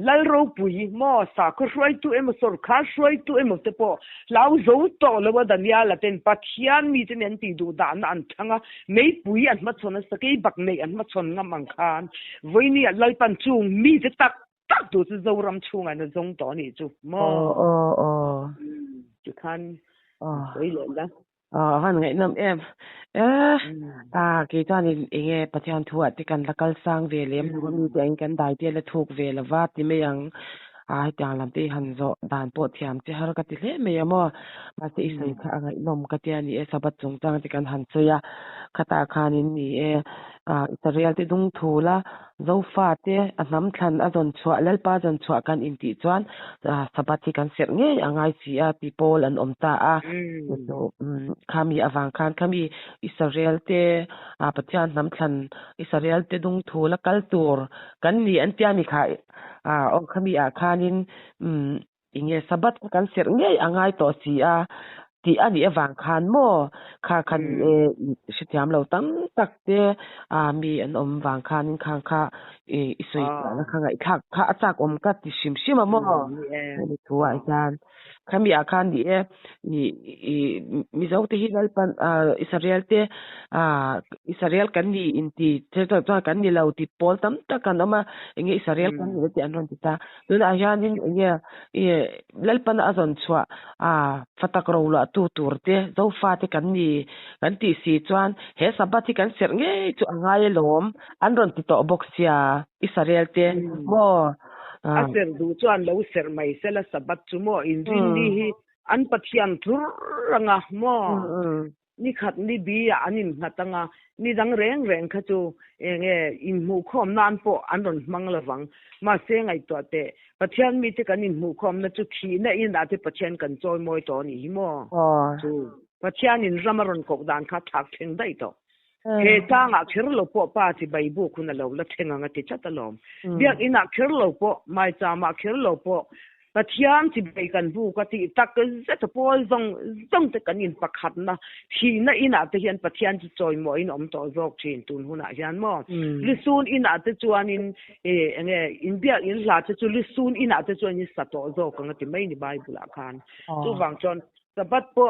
lal ro pui mo sa ko roi tu em sor kha roi tu em te po lau zo to lo wa daniala ten pathian mi te nen ti du dan an thanga mei pui an ma chona sakei bak nei an ma chon nga mang khan voini a lal pan chung mi te tak tu zu zo ram chung an zong to ni chu mo chu khan oi le la han ngai nam em ki tan enge pathian thuat ti kan lakal sang ve lem mi te ang kan dai te la thuk ve la wa ti me yang ai tang lam te han zo dan po thiam te har ka ti le me ya mo ma se isai kha ngai nom ka ti ani e sabat chung tang ti kan han chuya khata khanin ni Israel te dung thula zo fa te anam thlan a zon chua lalpa zon chua kan inti chuan sabati kan ser nge angai si a people an omta a so khami awang khan khami Israel te pathian nam thlan Israel te dung thula kal tur kan ni an tia ni kha ong khami a khanin inge sabat kan ser nge angai to si a ti ani awang khan mo kha khan sithiam lo tam tak te mi an om wang khan khang kha isoi na khanga kha achak om ka ti sim mo ni thuwa isan khami a khan di mi zo te hilal pan Israel kan ni inti ta kan ni lo ti pol tam ta kan ama nge Israel kan ni ti anon ti ta dun a janin nge lal pan azon chwa fatak ro la tu turte zo fa te kan ti si chuan he sabati kan ser nge chu angai lom an ron ti to boxia Israel te mo aser du chuan lo ser mai sela sabat chu mo in rin ni hi an pathian thur ranga mo ni khat ni bi anin natanga ni dang reng kha chu nge in mu khom nan po an ron manglawang ma se ngai to te pathian mi te kan in mu khom na chu khi na in da te pathian kan choi moi to ni mo chu pathian in ramaron kok dan kha thak theng dai to he tanga khirlo po pa ti baibu kuna lo la thenga nga ti chatalom biak ina khirlo po mai chama khirlo po pathian ti bai kan bu ka ti tak zet pol zong te kan in pakhat na hi na ina te hian pathian ti choi mo in om to jok thin tun huna hian mo lisun ina te chuan in enge in biak in la te chu lisun ina te chuan ni sato jok ka ti mai ni bible a khan chu wang chon sabat po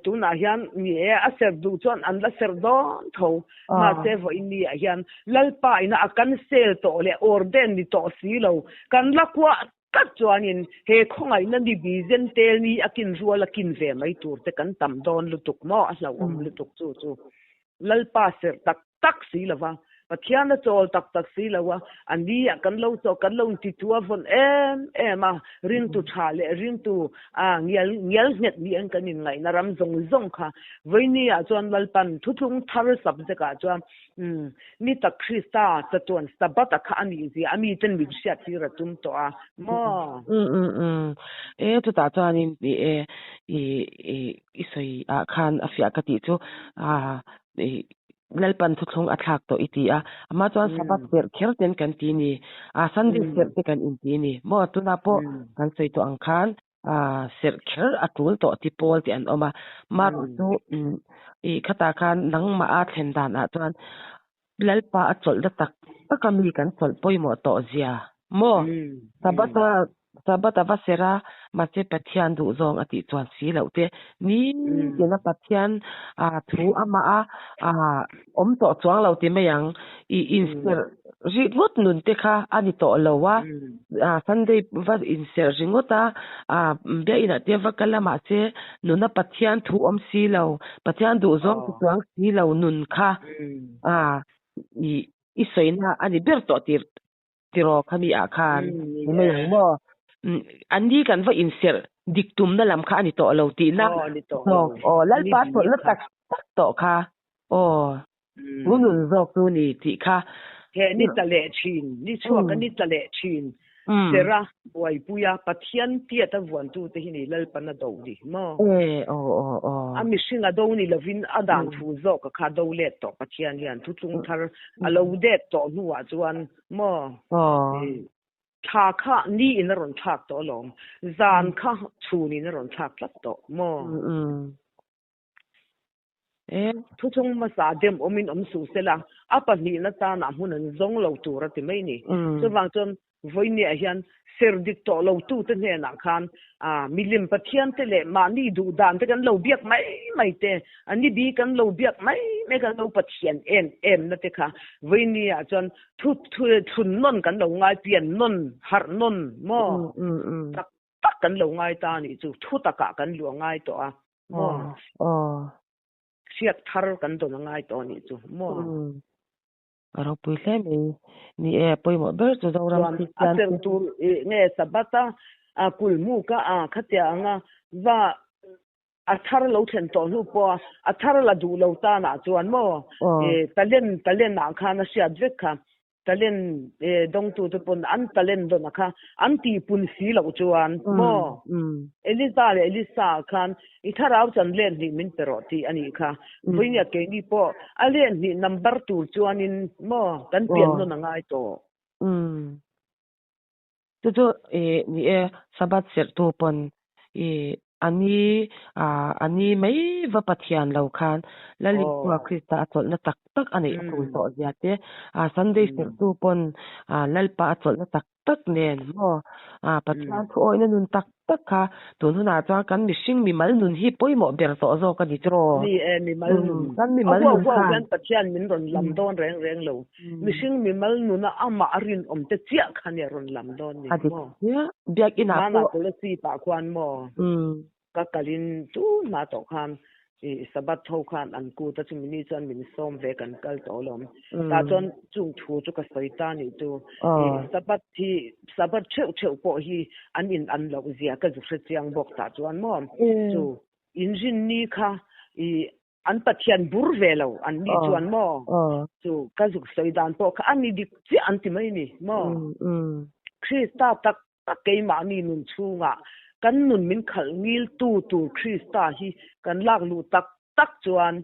tu na hian ni a ser du chon an la ser don tho ma se vo in ni hian lalpa ina akan sel to le orden ni to si lo kan la kwa kat chuan in he khongai na ni bizen tel ni akin rual akin ve mai tur te kan tam don lutuk mo a hlo om lutuk chu lalpa ser tak si lawa pathian na chol tak si lawa ani kan lo cho kan lo ti tua von ma ring tu tha le ring tu ngial net ni an kan in ngai na ram zong kha voini a chuan lalpan thuthung thar sab jeka chuan ni tak krista chatuan sabata kha ani ji ami ten mi sia ti ra tum to a mo tu ta chuan in i soi a khan afia ka ti chu lalpan thuthung athak to itia ama chuan sabat ser kher ten kan ti ni sunday ser te kan in ti ni mo tuna po kan sei to ang khan ser kher atul to ti pol ti an oma mar tu khata khan nang ma a thlen dan a chuan lalpa a chol da tak takami kan chol poimo to zia mo sabata vasera mate pathian du zong ati chuan si lote ni kena pathian thu ama om to chuang lote mayang I inser rit nun te kha ani to lowa sunday was inser ringota be ina te vakala ma che nuna pathian thu om si lo pathian du zong chuang si lo nun kha I soina ani ber to tiro khami a khan mayang mo ani kan va inser diktum na lam kha ani to lo ti na lalpa to la tak to kha ngun zok tu ni ti kha he ni tale chin ni chuak ni tale chin sera boy puya pathian tia ta wan tu te hini lalpa na do di mo ami singa do ni lovin adan thu zok kha do le to pathian hian thu chung thar alo de to nuwa chuan mo tha kha ni in ron thak to lom zan kha chu ni ron thak lat to mo thu chung ma sa dem omin om su sela apa ni na ta na hunan zong lo tu ra ti mai ni so wang chon voini a hian ser dik to lo tu te ne na khan milim pathian te le ma ni du dan te kan lo biak mai te ani bi kan lo biak mai me kan lo pathian em na te kha voini a chon thu thun non kan lo ngai pian non har non mo tak kan lo ngai ta ni chu thu ta ka kan lo ngai to a mo siat thar kan do ngai to ni chu mo aro puile ni poimo ber chu zoram ti kan tu nge sabata kulmu ka khatia anga wa athar lo then to nu po athar la du lo ta na chuan mo talen na kha na sia dvek kha talen dong tu te pon an talen do na kha an ti pun si lo chuan mo elisa khan I tharau chan len ni min pero ti ani kha buinya ke ni po alen ni number 2 chuan in mo kan pian no na ngai to tu ni sabat ser tu pon ani mai va pathian lo khan lali kwa krista atol na tak ani ku to ziate sunday ser tu pon lalpa atol na tak nen mo pathian thu oina nun tak kha tun huna cha kan mishing mi mal nun hi poimo ber to zo ka ni tro ni mi mal nun kan mi mal nun kan pathian min ron lam don reng lo mishing mi mal nun ama arin om te chia khan ya ron lam don ni mo ya biak ina ko le si pa kwan mo ka kalin tu na to khan sabat tho khan an ku ta chumini chan min som ve kan kal to lom ta chon chung thu chu ka soita ni tu sabat cheu po hi an lo zia ka ju chiang bok ta chuan mo chu injin ni kha an pathian bur ve lo an ni chuan mo chu ka ju soidan po kha an ni dik chi an ti mai ni mo krista tak ke ma ni nun chunga kan nun min khal ngil tu krista hi kan lak lu tak chuan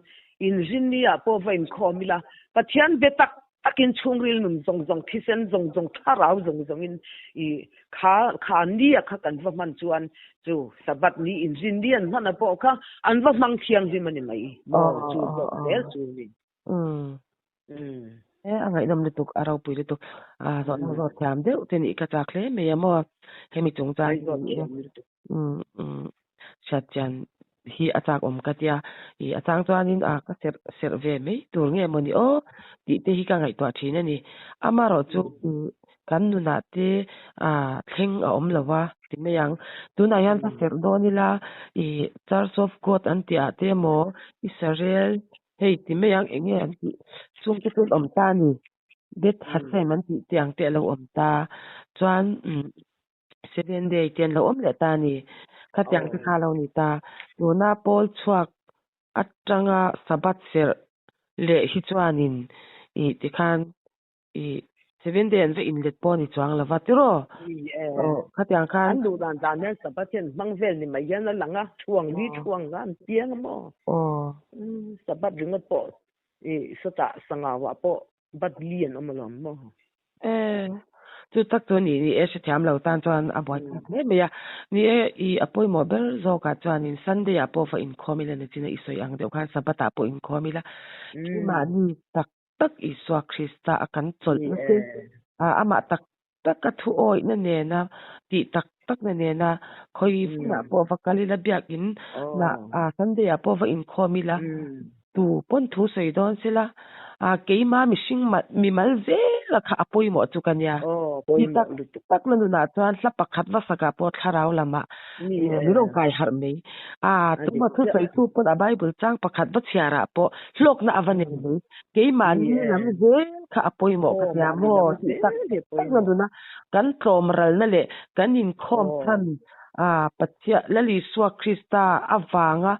in rinnia po vain khomila pathian betak takin chungril nun zong thisen zong tharau zong in I kha ni kha kan va man chuan chu sabat ni in rindian hana po kha an va mang thiang ji mani mai mo chu bo tel chu ni angai nam lutuk arau pui lutuk zo thiam deuh te ni ka chak hle me amo hemi chung cha chan hi achak katia I achang chuanin ka ser ve me tur nge moni o ti te hi ka ngai to thina ni amaro chu kan nu na te thleng a om lawa ti me yang tuna yan ka ser do ni la Church of God an ti ate mo Israel hei ti me yang enge an ti chung te kun om ta ni det hasai man ti tiang te lo om ta chuan 7 day ten lo om le ta ni katiang te kha lo ni ta tuna pol chuak atanga sabat ser le hi chuanin ti khan 7 day an ve in let po ni chuang lawa tiro katiang khan an du dan ne sabat chen mang vel ni mai yan langa chuang ni chuang gan piang mo sabat ringa po sata sanga wa po bat lien omalom mo tu tak tu ni se thiam lo tan chuan a boy ne me ya ni I apoi mo ber zo ka chuan in Sunday a po fa in khomila ne china isoi ang deuh khan sabata po in khomila ma ni tak Iswa Krista akan chol se ama tak ka thu oi na ne na ti tak na ne na khoi na po va kalila biakin na Sunday a po fa in khomila tu pon thu sei don sila keima mi mal ve la kha apoi mo chu kanya tak na nu na chuan hla pakhat wa saka po tharau lama ni ro kai har me tu ma thu sei tu pon a Bible chang pakhat wa chiara po hlok na avane me keima ni lam ve kha apoi mo kanya mo tak na nu na kan trom ral na le kan in khom than patya lali Iswa Krista awanga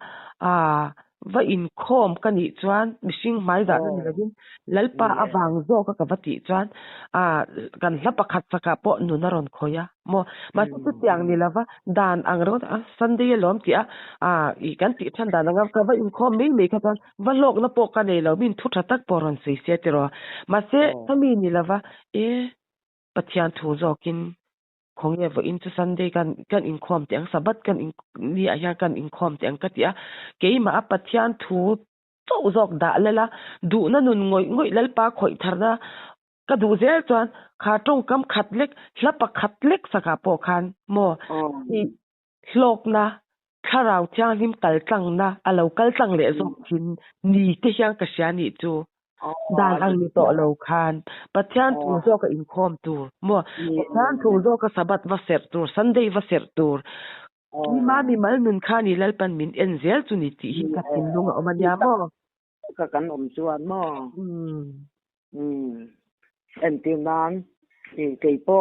va in khom kani chuan mishing mai da ni lagin lalpa awang zo ka vati chuan kan hla pakhat saka po nu na ron khoya mo ma tu tiang ni lawa dan angro Sunday lom tia I kan ti than dan anga ka va in khom me ka tan va lok na po ka nei lo min thu thatak poron sei se tiro ma se thami ni lawa pathian thu zokin khong ye in chu Sunday kan in khom tiang sabat kan in ni aya kan in khom tiang katia keima pathian thu to zok da lela du na nun ngoi lalpa khoi tharna ka du zel chuan kha tong kam khatlek hlapa khatlek saka po khan mo I hlok na tharau chang him kal tang na alo kal tang le zok thin ni te hyang ka sia ni chu dan ang ni to lo khan pathian thu zo ka in khom tur mo pathian thu zo ka sabat va ser tur Sunday va ser tur ma mi mal nun khani lalpan min enzel chu ni ti hi ka tin lunga omanya mo ka kan om chuan mo entinan keipo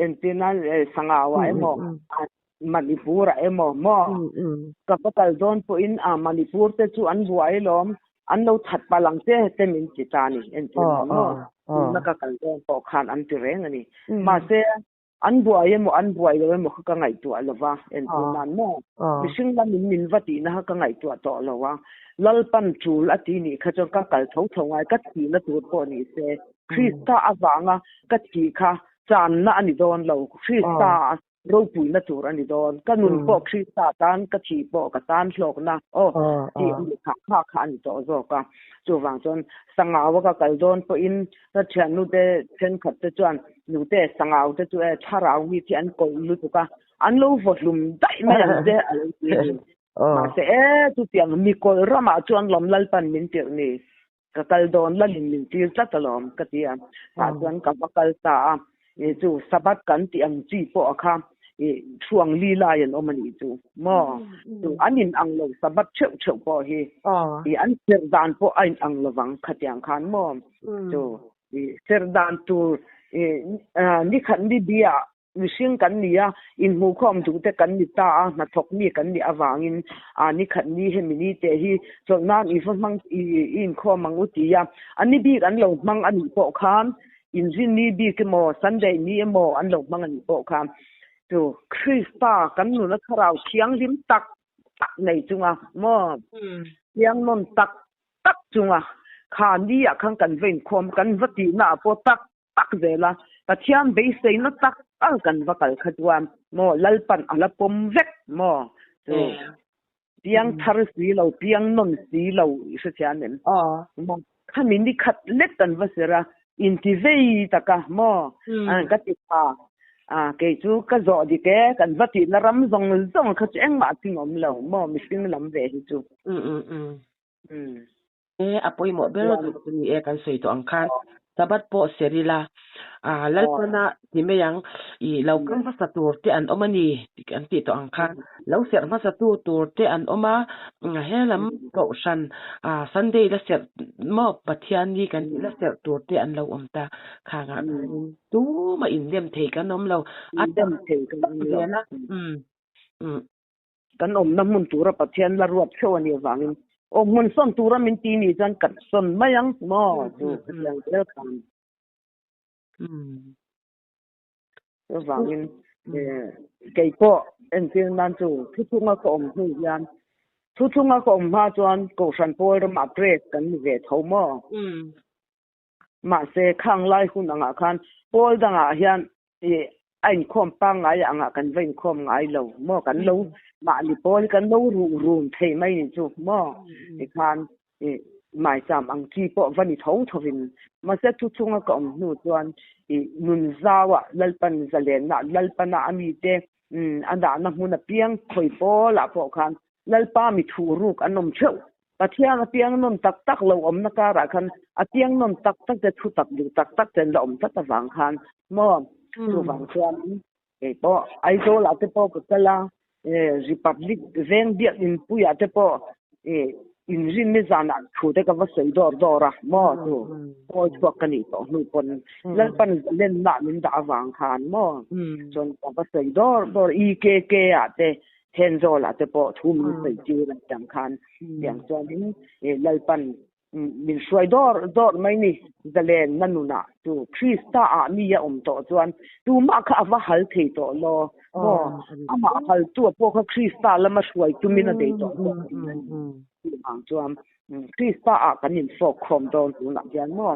entinan sangawa emo Manipur emo mo kapatal don po in Manipur te chu an buai lom an lo that palang te min chitani entinan mo nakakal don po khan an tireng ani ma se an buai lo mo ka ngai tu alawa entinan mo mishing la min vati na ka ngai tu to lawa lalpan chul ati ni khachong ka kal thong ai ka thi na tur po ni se Krista awanga ka thi kha chan na ani don lo Krista ro pui na tur ani don kanun po Krista tan ka thi po ka tan hlok na ti kha ani to zo ka chu wang chon sangawa ka kal don po in na thian nu te chen khat te chuan nu te sangaw te chu tharau wi ti an ko lu tu ka an lo votlum dai ma yang de ma se tu tiang mi ko rama chuan lom lalpan min tir ni ka kal don la min tir ta talom ka tia ta chuan ka bakal ta chu sabat kan ti ang chi po kha chuang li la yan omani chu mo chu anin ang lo sabat cheu po hi an ser dan po ain ang lawang khatiang khan mo chu ser dan tu ni khan ni bia mishing kan nia in mu khom tu te kan ni ta na thok mi kan ni awangin ni khan ni hemini te hi so nan I mang in khom mang utia ani bi an lo mang ani po khan in jin ni bi ke mo Sunday ni mo an lo mang ani po khan tu Krista kan nu na tharau thiang lim tak nei chunga mo yang non tak chunga kha ni a khang kan vein khom kan vati na po tak zela pathian be sei na tak ang kan vakal khatwan mo lalpan ala pom vek mo so piang thar si lo piang non si lo isa chanen mo khamin di khat let kan vasera intivei taka mo an ka ti pa ke chu ka zo di ke kan vati na ram zong kha cheng ma ting om lo mo mi sing lam ve hi chu apoi mo bero ni e kan sei to ang khan sabat po serila lalpana ni meyang I laukam sa tur te an omani kan ti to ang khan lau ser ma sa tur te an oma helam ko shan sunday la ser mo pathian ni kan la ser tur te an lau omta khanga tu ma in dem thei kan om lo dem thei kan la kan om na mun tura pathian la ruat kho ani wangin mun son tura min ti ni jan kat son mayang mo tu yang tel kan wangin cái po en tiếng nan chu thu nga ko om hu yan thu nga ko om ma chuan ko san pol ra ma pre kan ve tho mo ma se khang lai hun anga khan pol danga hian anh khom pang ngai anga kan vein khom ngai lo mo kan lo ma li pol kan lo ru thei mai ni chu mo khan mai cham ang chi po vani thong thovin ma se thu nga ko om nu chuan nun zawa lalpan zalen na lalpana ami te anda na huna piang khoi po la po khan lalpa mi thu ruk anom cheu pathian a piang non tak lo om na ka ra khan a piang non tak te thu tak du tak ten lo om ta wang khan mo tu wang chuan po ai do la te po ko tala republic ven dia in puya te po in rin mi zana thu te ka va sei dor mo tu po chwa kani to nu pon lalpan len na min da wang khan mo chon ka va sei dor ke a te hen zo la te po thu mi sei ji la jang khan yang chuan in lalpan min suai dor mai ni zalen nanuna tu krista a mi ya om to chuan tu ma kha va hal thei to lo mo ama hal tu po kha krista lama suai tu min a dei to ang chuan krista a kanin fok khom don tu na jan mo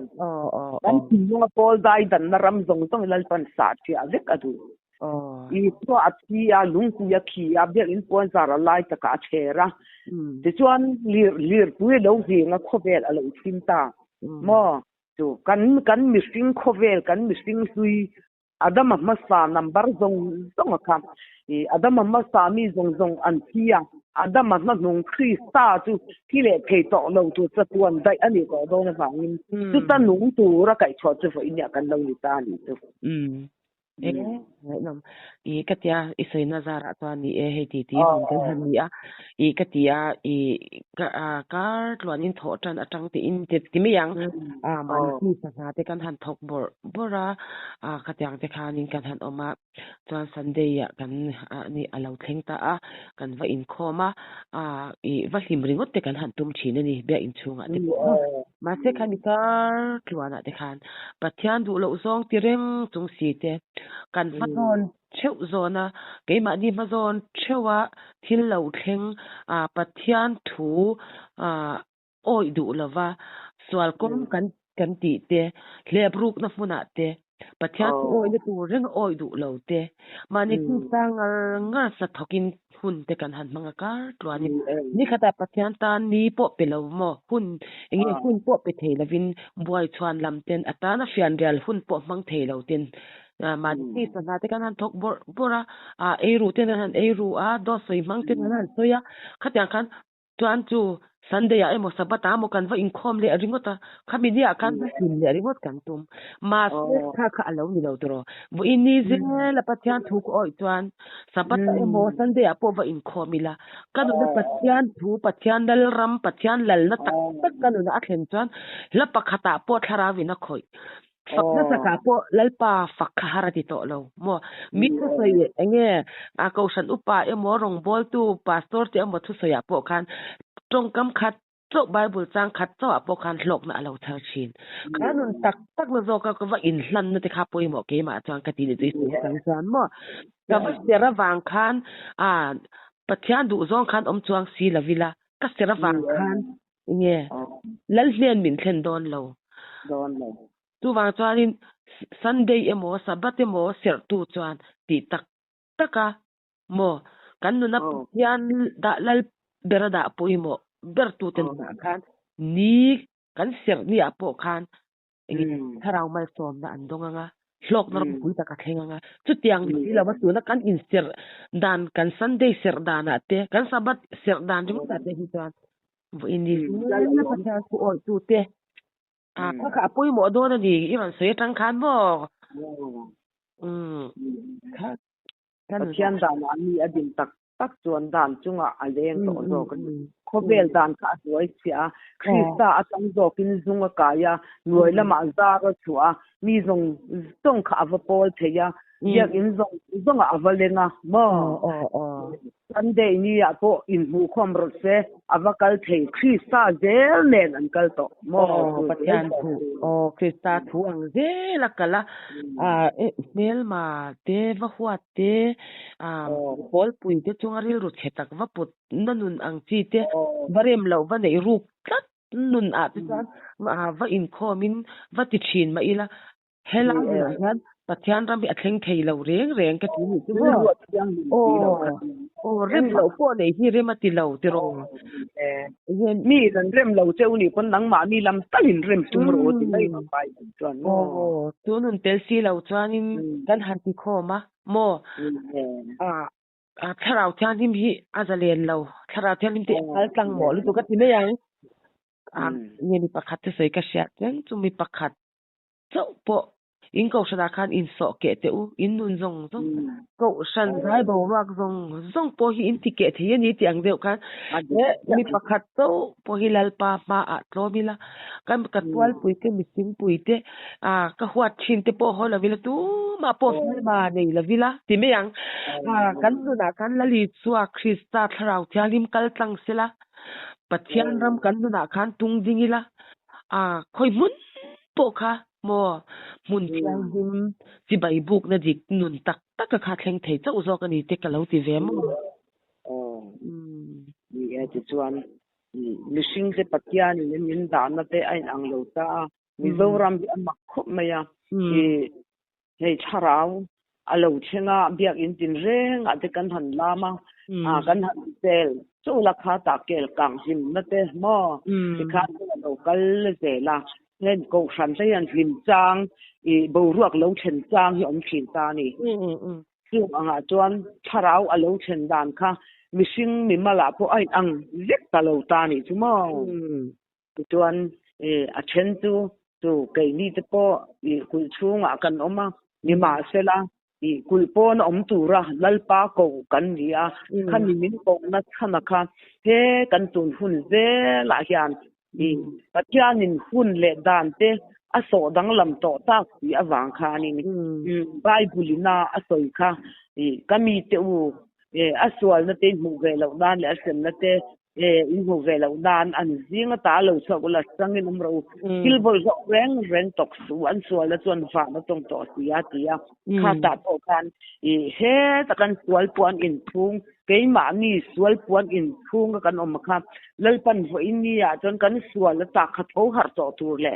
kan tinga pol dai dan na ram zong lalpan sa ti a vek adu I to ati a lung ku ya khi a bel in pon zara lai ta ka chera ti chuan lir pu lo hi nga khovel a lo thim ta mo tu kan mi sing khovel kan mi sing sui adama masa number zong ka adama masa mi zong an tia adama na nong krista tu kile ke to lo tu sa tuan dai ani ko do na wangin tu ta nung tu ra kai chho chu fo inya kan lo ni ta ni tu nom katia isoi nazara to ni he ti kan han ni katia kar tlonin tho tan atang ti in ti mi yang man ti sa te kan han thok bora katyang te khanin kan han oma chuan sunday ya kan ni alo thleng ta kan va in khoma va him ringot te kan han tum thina ni be in chunga te ma se khan kar tluana te khan pathian du lo zong ti reng chung si te kan mazon cheu zona ke ma ni mazon chewa thil lo thleng pathian thu oi du lova swal kom kan ti te lebruk na funa te pathian oi le tu reng oi du lo te mani ku sangar sa thokin hun te kan han manga kar twani ni khata pathian ta ni po pelo mo hun engi hun po pe thei lavin buai chuan lamten atana fian real hun po mang thei lo ten man ti sana te kan han thok bora eru ten han eru do soi mang ten han soya khatyang kan tuan chu sunday a emo sabata mo kan va in khom le ringota khaminia kan hin le ringot kan tum ma kha alo ni lo tro bu ini ze la pathian thuk oi tuan sabata emo sunday a po va in khomila kanu na pathian thu pathian dal ram pathian lal na tak kanu na athen tuan la pakhata po tharawi na khoi fakna saka po lalpa fakhara ti to lo mo mi ko sai enge a kausan upa emo rong bol tu pastor ti emo thu soya po khan tong kam khat cho bible chang khat cho apo khan hlok na alo thar chin kanun tak na zo ka wa in hlan na te kha poi mo ke ma chang ka ti ni ti sang san mo ka va sera wang khan pathian du zong khan om chuang si la vila ka sira wang khan nge lal hlen min thlen don lo tu wang chuanin Sunday emo sabat emo ser tu chuan ti tak taka mo kan nu na yan da lal berada po imo ber tu ten khan ni kan ser ni apo khan tharau mal som na andonga nga hlok nar pui ta ka thenga nga chu tiang ni la tu na kan in ser dan kan Sunday ser dana te kan sabat ser dan jung ta te hi chuan in ni na patha ku ol tu te ka pui mo do na ni iran se tang khan mo ka kan chian dan ani adin tak tak chuan dan chunga aleng to do kan khobel dan ka suai sia Krista atang do kin zunga kaya nuai lama zara chua mi zong tong kha va pol theya yak in zong avalenga mo Sunday ni ya to in hu khom ro se avakal thei Krista zel nen an kal to mo pathian thu Krista thu ang zela kala mel ma te va huwa te pol pui te chungaril ru chetak va put nanun ang chi te varem lo va nei ru tat nun a te chan va in khomin va ti thin ma ila hela yan pathian ram bi athleng thei lo reng ka ti ni chu rem lo po nei hi rem ati lo ti ro mi ran rem lo cheu ni kon nang ma mi lam talin rem tum ro ti mai ma pai chuan tu nun tel si lo chuanin kan han ti khoma mo tharau thian him hi azalen lo tharau thian him ti al tlang mo lu tu ka ti me yang nge mi pakhat te sei ka sha chen chu mi pakhat chau po in ko sada khan in so ke te u in nun zong ko san zai bo rak zong po hi in ti ke the ni ti ang deu khan mi pakhat to po hi lal pa ma a trobila kan ka twal pui ke mi sing pui te ka huat thin te po ho la vila tu ma po ma nei la vila ti me yang kan nu na kan lali chuwa Krista tharau thialim kal tlang sela pathian ram kan nu na khan tung dingila khoi mun po kha mo mun thiang him chi bai buk na dik nun tak ka kha thleng thei chau zo ka ni te ka lo ti ve mo ni e ti chuan ni sing se pathian ni min da na te ai ang lo ta mi zo ram bi an mak khop maya hei tharau alo thenga biak in tin reng ate kan han lama kan han tel chu la kha ta kel kang him na te mo ti kha lo kal le ze la nên cầu sản sẽ hiện hình trang bầu ruột lâu chân trang thì ông chuyển ta nè chứ à chuan tharau à lâu chân đàn kha mi sinh mi mala po ai ang rất ta lâu ta nè chứ mà chuan à chân tu cái ni te po kul chung à kan oma ni ma se la kul po na om tu ra lalpa ko kan ni a khan ni min ko na khana kha he kan tun hun ze la hian pathian in hun le dan te a so dang lam to ta ki awang kha ni bible na a soi kha kami te u a sual na te mu ve lo dan le a sem na te in mu ve lo dan an zinga ta lo so la sangin umro kilbol zo reng tok su an sual la chuan fa na tong to tia kha ta to kan he ta kan sual puan in thung cái mà ni sual puan in thung kan om kha lalpan vo in ni ya chon kan sual la ta kha tho har to tur le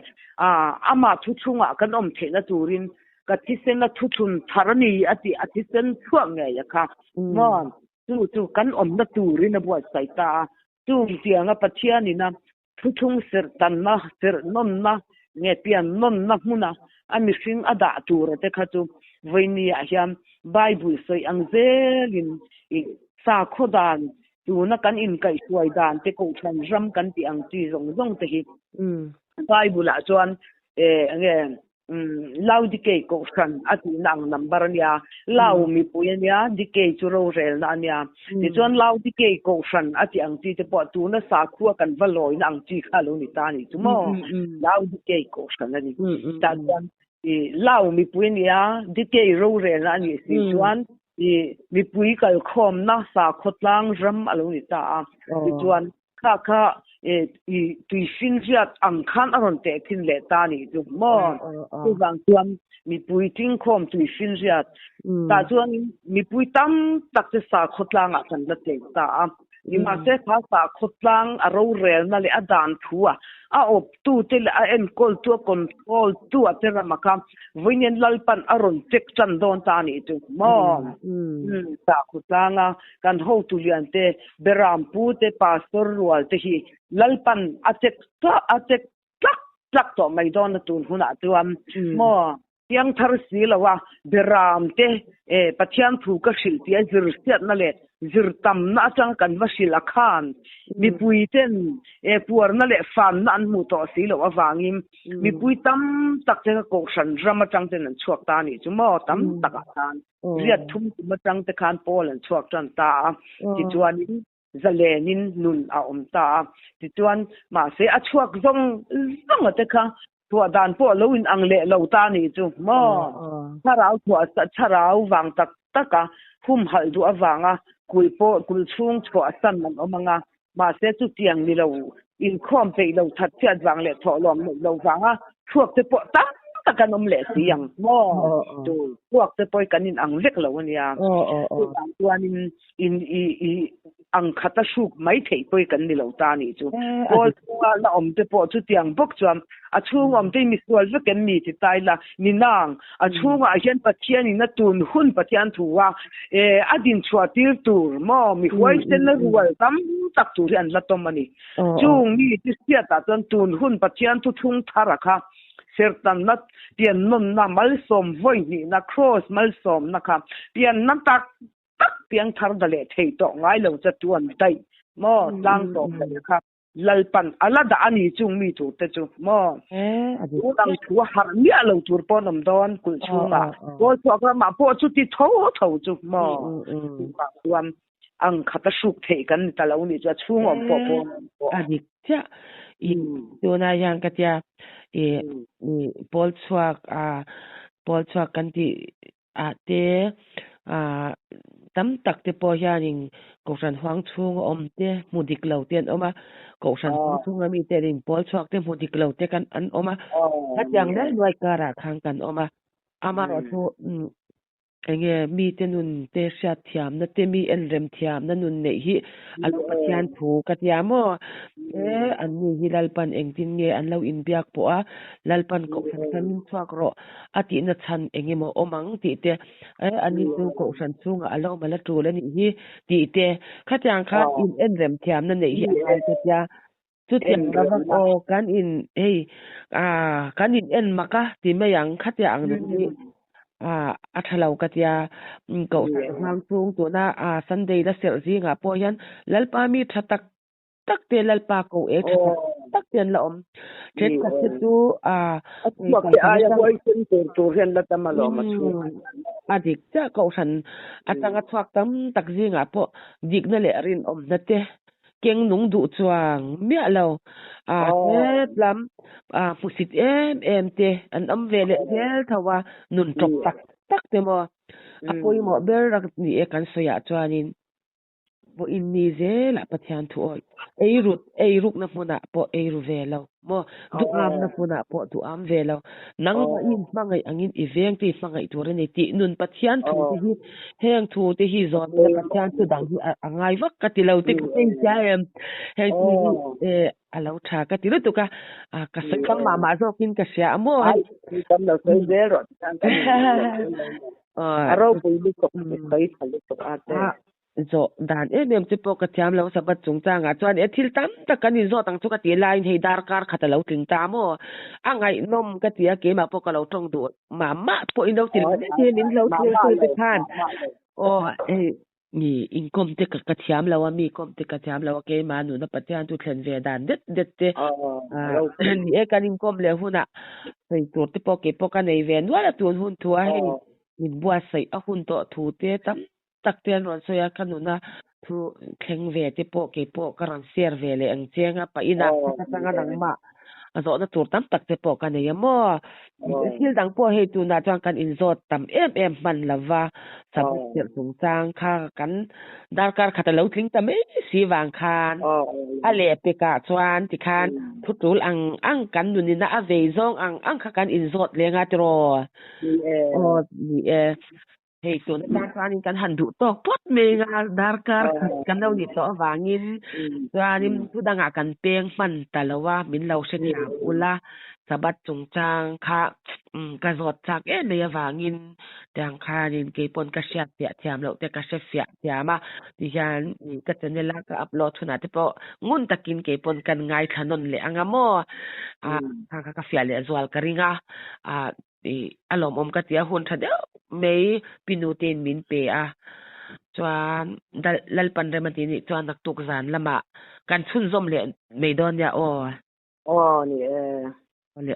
ama thu chunga kan om thela turin ka thisen la thu chun tharani ati sen thuang nge ya kha mon tu kan om na turin na bo sai ta tu tianga pathian ni na thu chung ser tan na ser non na nge pian non na huna ami sing ada tur te kha tu voini ya hiam bible soi ang zelin sa khodan tu na kan in kai suai dan te ko than ram kan ti ang chi zong te hi bible a chuan nge laudike ko khan ati nang number nia lau mi puya dike churo rel na nia ti chuan laudike ko khan ati ang chi te po tu na sa khuwa kan valoi nang chi khalo ni ta ni chumo laudike ko khan ani ta chuan lau mi puya dike ro rel na ni si chuan mi pui kal khom na sa khotlang ram alo ni ta ti chuan kha tui sin riat ang khan aron te thin le ta ni chu mo tu wang chuan mi pui ting khom tui sin riat ta chuan mi pui tam tak te sa khotlanga kan la te ta ni ma se kha sa khotlang a ro rel na le adan thua a op tu te a en kol tu control tu a te ramaka vinen lalpan aron tek chan don ta ni tu mo ta khutlanga kan ho tu lian te beram pu te pastor rual te hi lalpan a tek tlak to mai don tun huna tuam mo tiang thar si lawa beram te pathian thu ka sil ti zir siat na le zir tam na chang kan vasil akhan mi puiten puar na le fan na an mu to si lawa wangim mi pui tam tak te ko san rama chang te nan chuak ta ni chumo tam tak an riat thum ma chang te khan pol an chuak tan ta ti chuanin zalenin nun a omta ti chuan ma se a chuak zong te kha tua dan po lo in ang le lo ta ni chu mo charau tua charau wang tak ka hum hal du awanga kui po kul chung chho asan man omanga ma se chu tiang ni lo in khom pe lo that chat wang le tho lom lo wanga thuak te po ta kan om le siang mo tu thuak te poi kanin ang lek lo ania tuanin in ang khata suk mai thei poi kan ni lo ta ni chu pol la om te po chu tiang bok chuam a chung om te mi sual ve ken mi ti tai la ni nang a chung a hian pathian in na tun hun pathian thuwa adin chua tir tur mo mi huai sen na rual tam tak tu rian la tom ani chung mi ti sia ta ton tun hun pathian tu thung thara kha sertan na pian non na mal som voi ni na cross mal som na kha pian na tak piang thar dale thei to ngai lo cha tuan tai mo lang to kha lalpan ala da ani chung mi tu te chu mo u dang thu har mi alo tur ponom don kul chunga ko chokra ma po chu ti tho chu mo pa tuam ang khata suk thei kan ta lo ni cha chungom po ani cha in to na yang ka tia pol chuak kan ti a te tam tak te po hianin ko san huang chung om te mudik lo ten oma ko san huang chung mi te ring pol chuak te mudik lo te kan an oma hat yang na noi kara khang kan oma ama ro thu enge mi te nun te sha thiam na te mi en rem thiam na nun nei hi alo pathian thu ka tia mo an ni hi lalpan engtin nge an lo in biak po a lalpan ko san chuak ro ati na chan enge mo omang ti te ani chu ko san chunga alo mala tu le ni hi ti te khatyang kha in en rem thiam na nei hi ai te tia chu tiang da o kan in kan in en maka ti me yang khatyang ni athalau katia ko hang chung tu na Sunday la sel ji nga po yan lalpa mi thatak tak te lalpa ko tak ten la om tet ka tu ko ke aya boy sin tu hen la tamalo ma chu adik cha ko san atanga chuak tam tak ji nga po dik na le rin om na te keng nung du chuang mi alo het lam pusit em te an am vele hel thawa nun tok tak te mo apoi mo ber rak ni e kan soya chuanin bo in ni ze la pathian thu oi ei ruk na puna po ei ru velo mo du am na puna po du am velo nang in mangai angin event ti mangai tur ni ti nun pathian thu te hi heng thu te hi zon na pathian tu dang hi angai vak ka ti lo te ke ja em heng tu alo tha ka ti tu ka ka sakam ma zo kin ka sia mo kam lo se zero aro pui lu ko kai thalu to ate zo dan em te po ka thiam lo sabat chung changa chuan thil tam ta kan in zo tang chu ka ti line hei dar kar khata lo tling ta mo angai nom ka tia ke ma po ka lo tong du ma po in lo til te nin lo til te khan ni income te ka thiam lo mi kom te ka thiam lo ke ma nu na pathian tu thlen ve dan det te ni e kan income le huna sei tur te po ke po ka nei ve wala tun hun thua he in bua sei a hun to thu te tam tak te ron so ya kanuna thu kheng ve te po ke po karan ser ve le ang chenga pa ina ka sanga dang ma azo na tur tam tak te po ka nei mo hil dang po he tu na chang kan in zot tam em man lawa sab sir sung chang kha kan dar kar khata lo tling tam si wang khan ale pe ka chuan ti khan thutul ang kan nu ni na a ve zong ang kha kan in zot le nga tro ni Hei to na kanin kan handu to pot me nga darkar kan daw ni to wangin kanin tudang akan peng man talawa min law se ni ula sabat chungchang kha ka zot chak me wangin dang khanin ke pon ka syat ya thiam lo te ka se fya tiama ti hian ka chanela ka upload thuna te po ngun takin ke pon kan ngai thanon le angamo ka fya le zwal karinga alom ka tia hun thade mei pinutin min pe chuan lalpan remati ni chuan nak tuk zan lama kan chun zom le mei don ya ni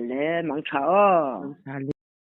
ole mang chao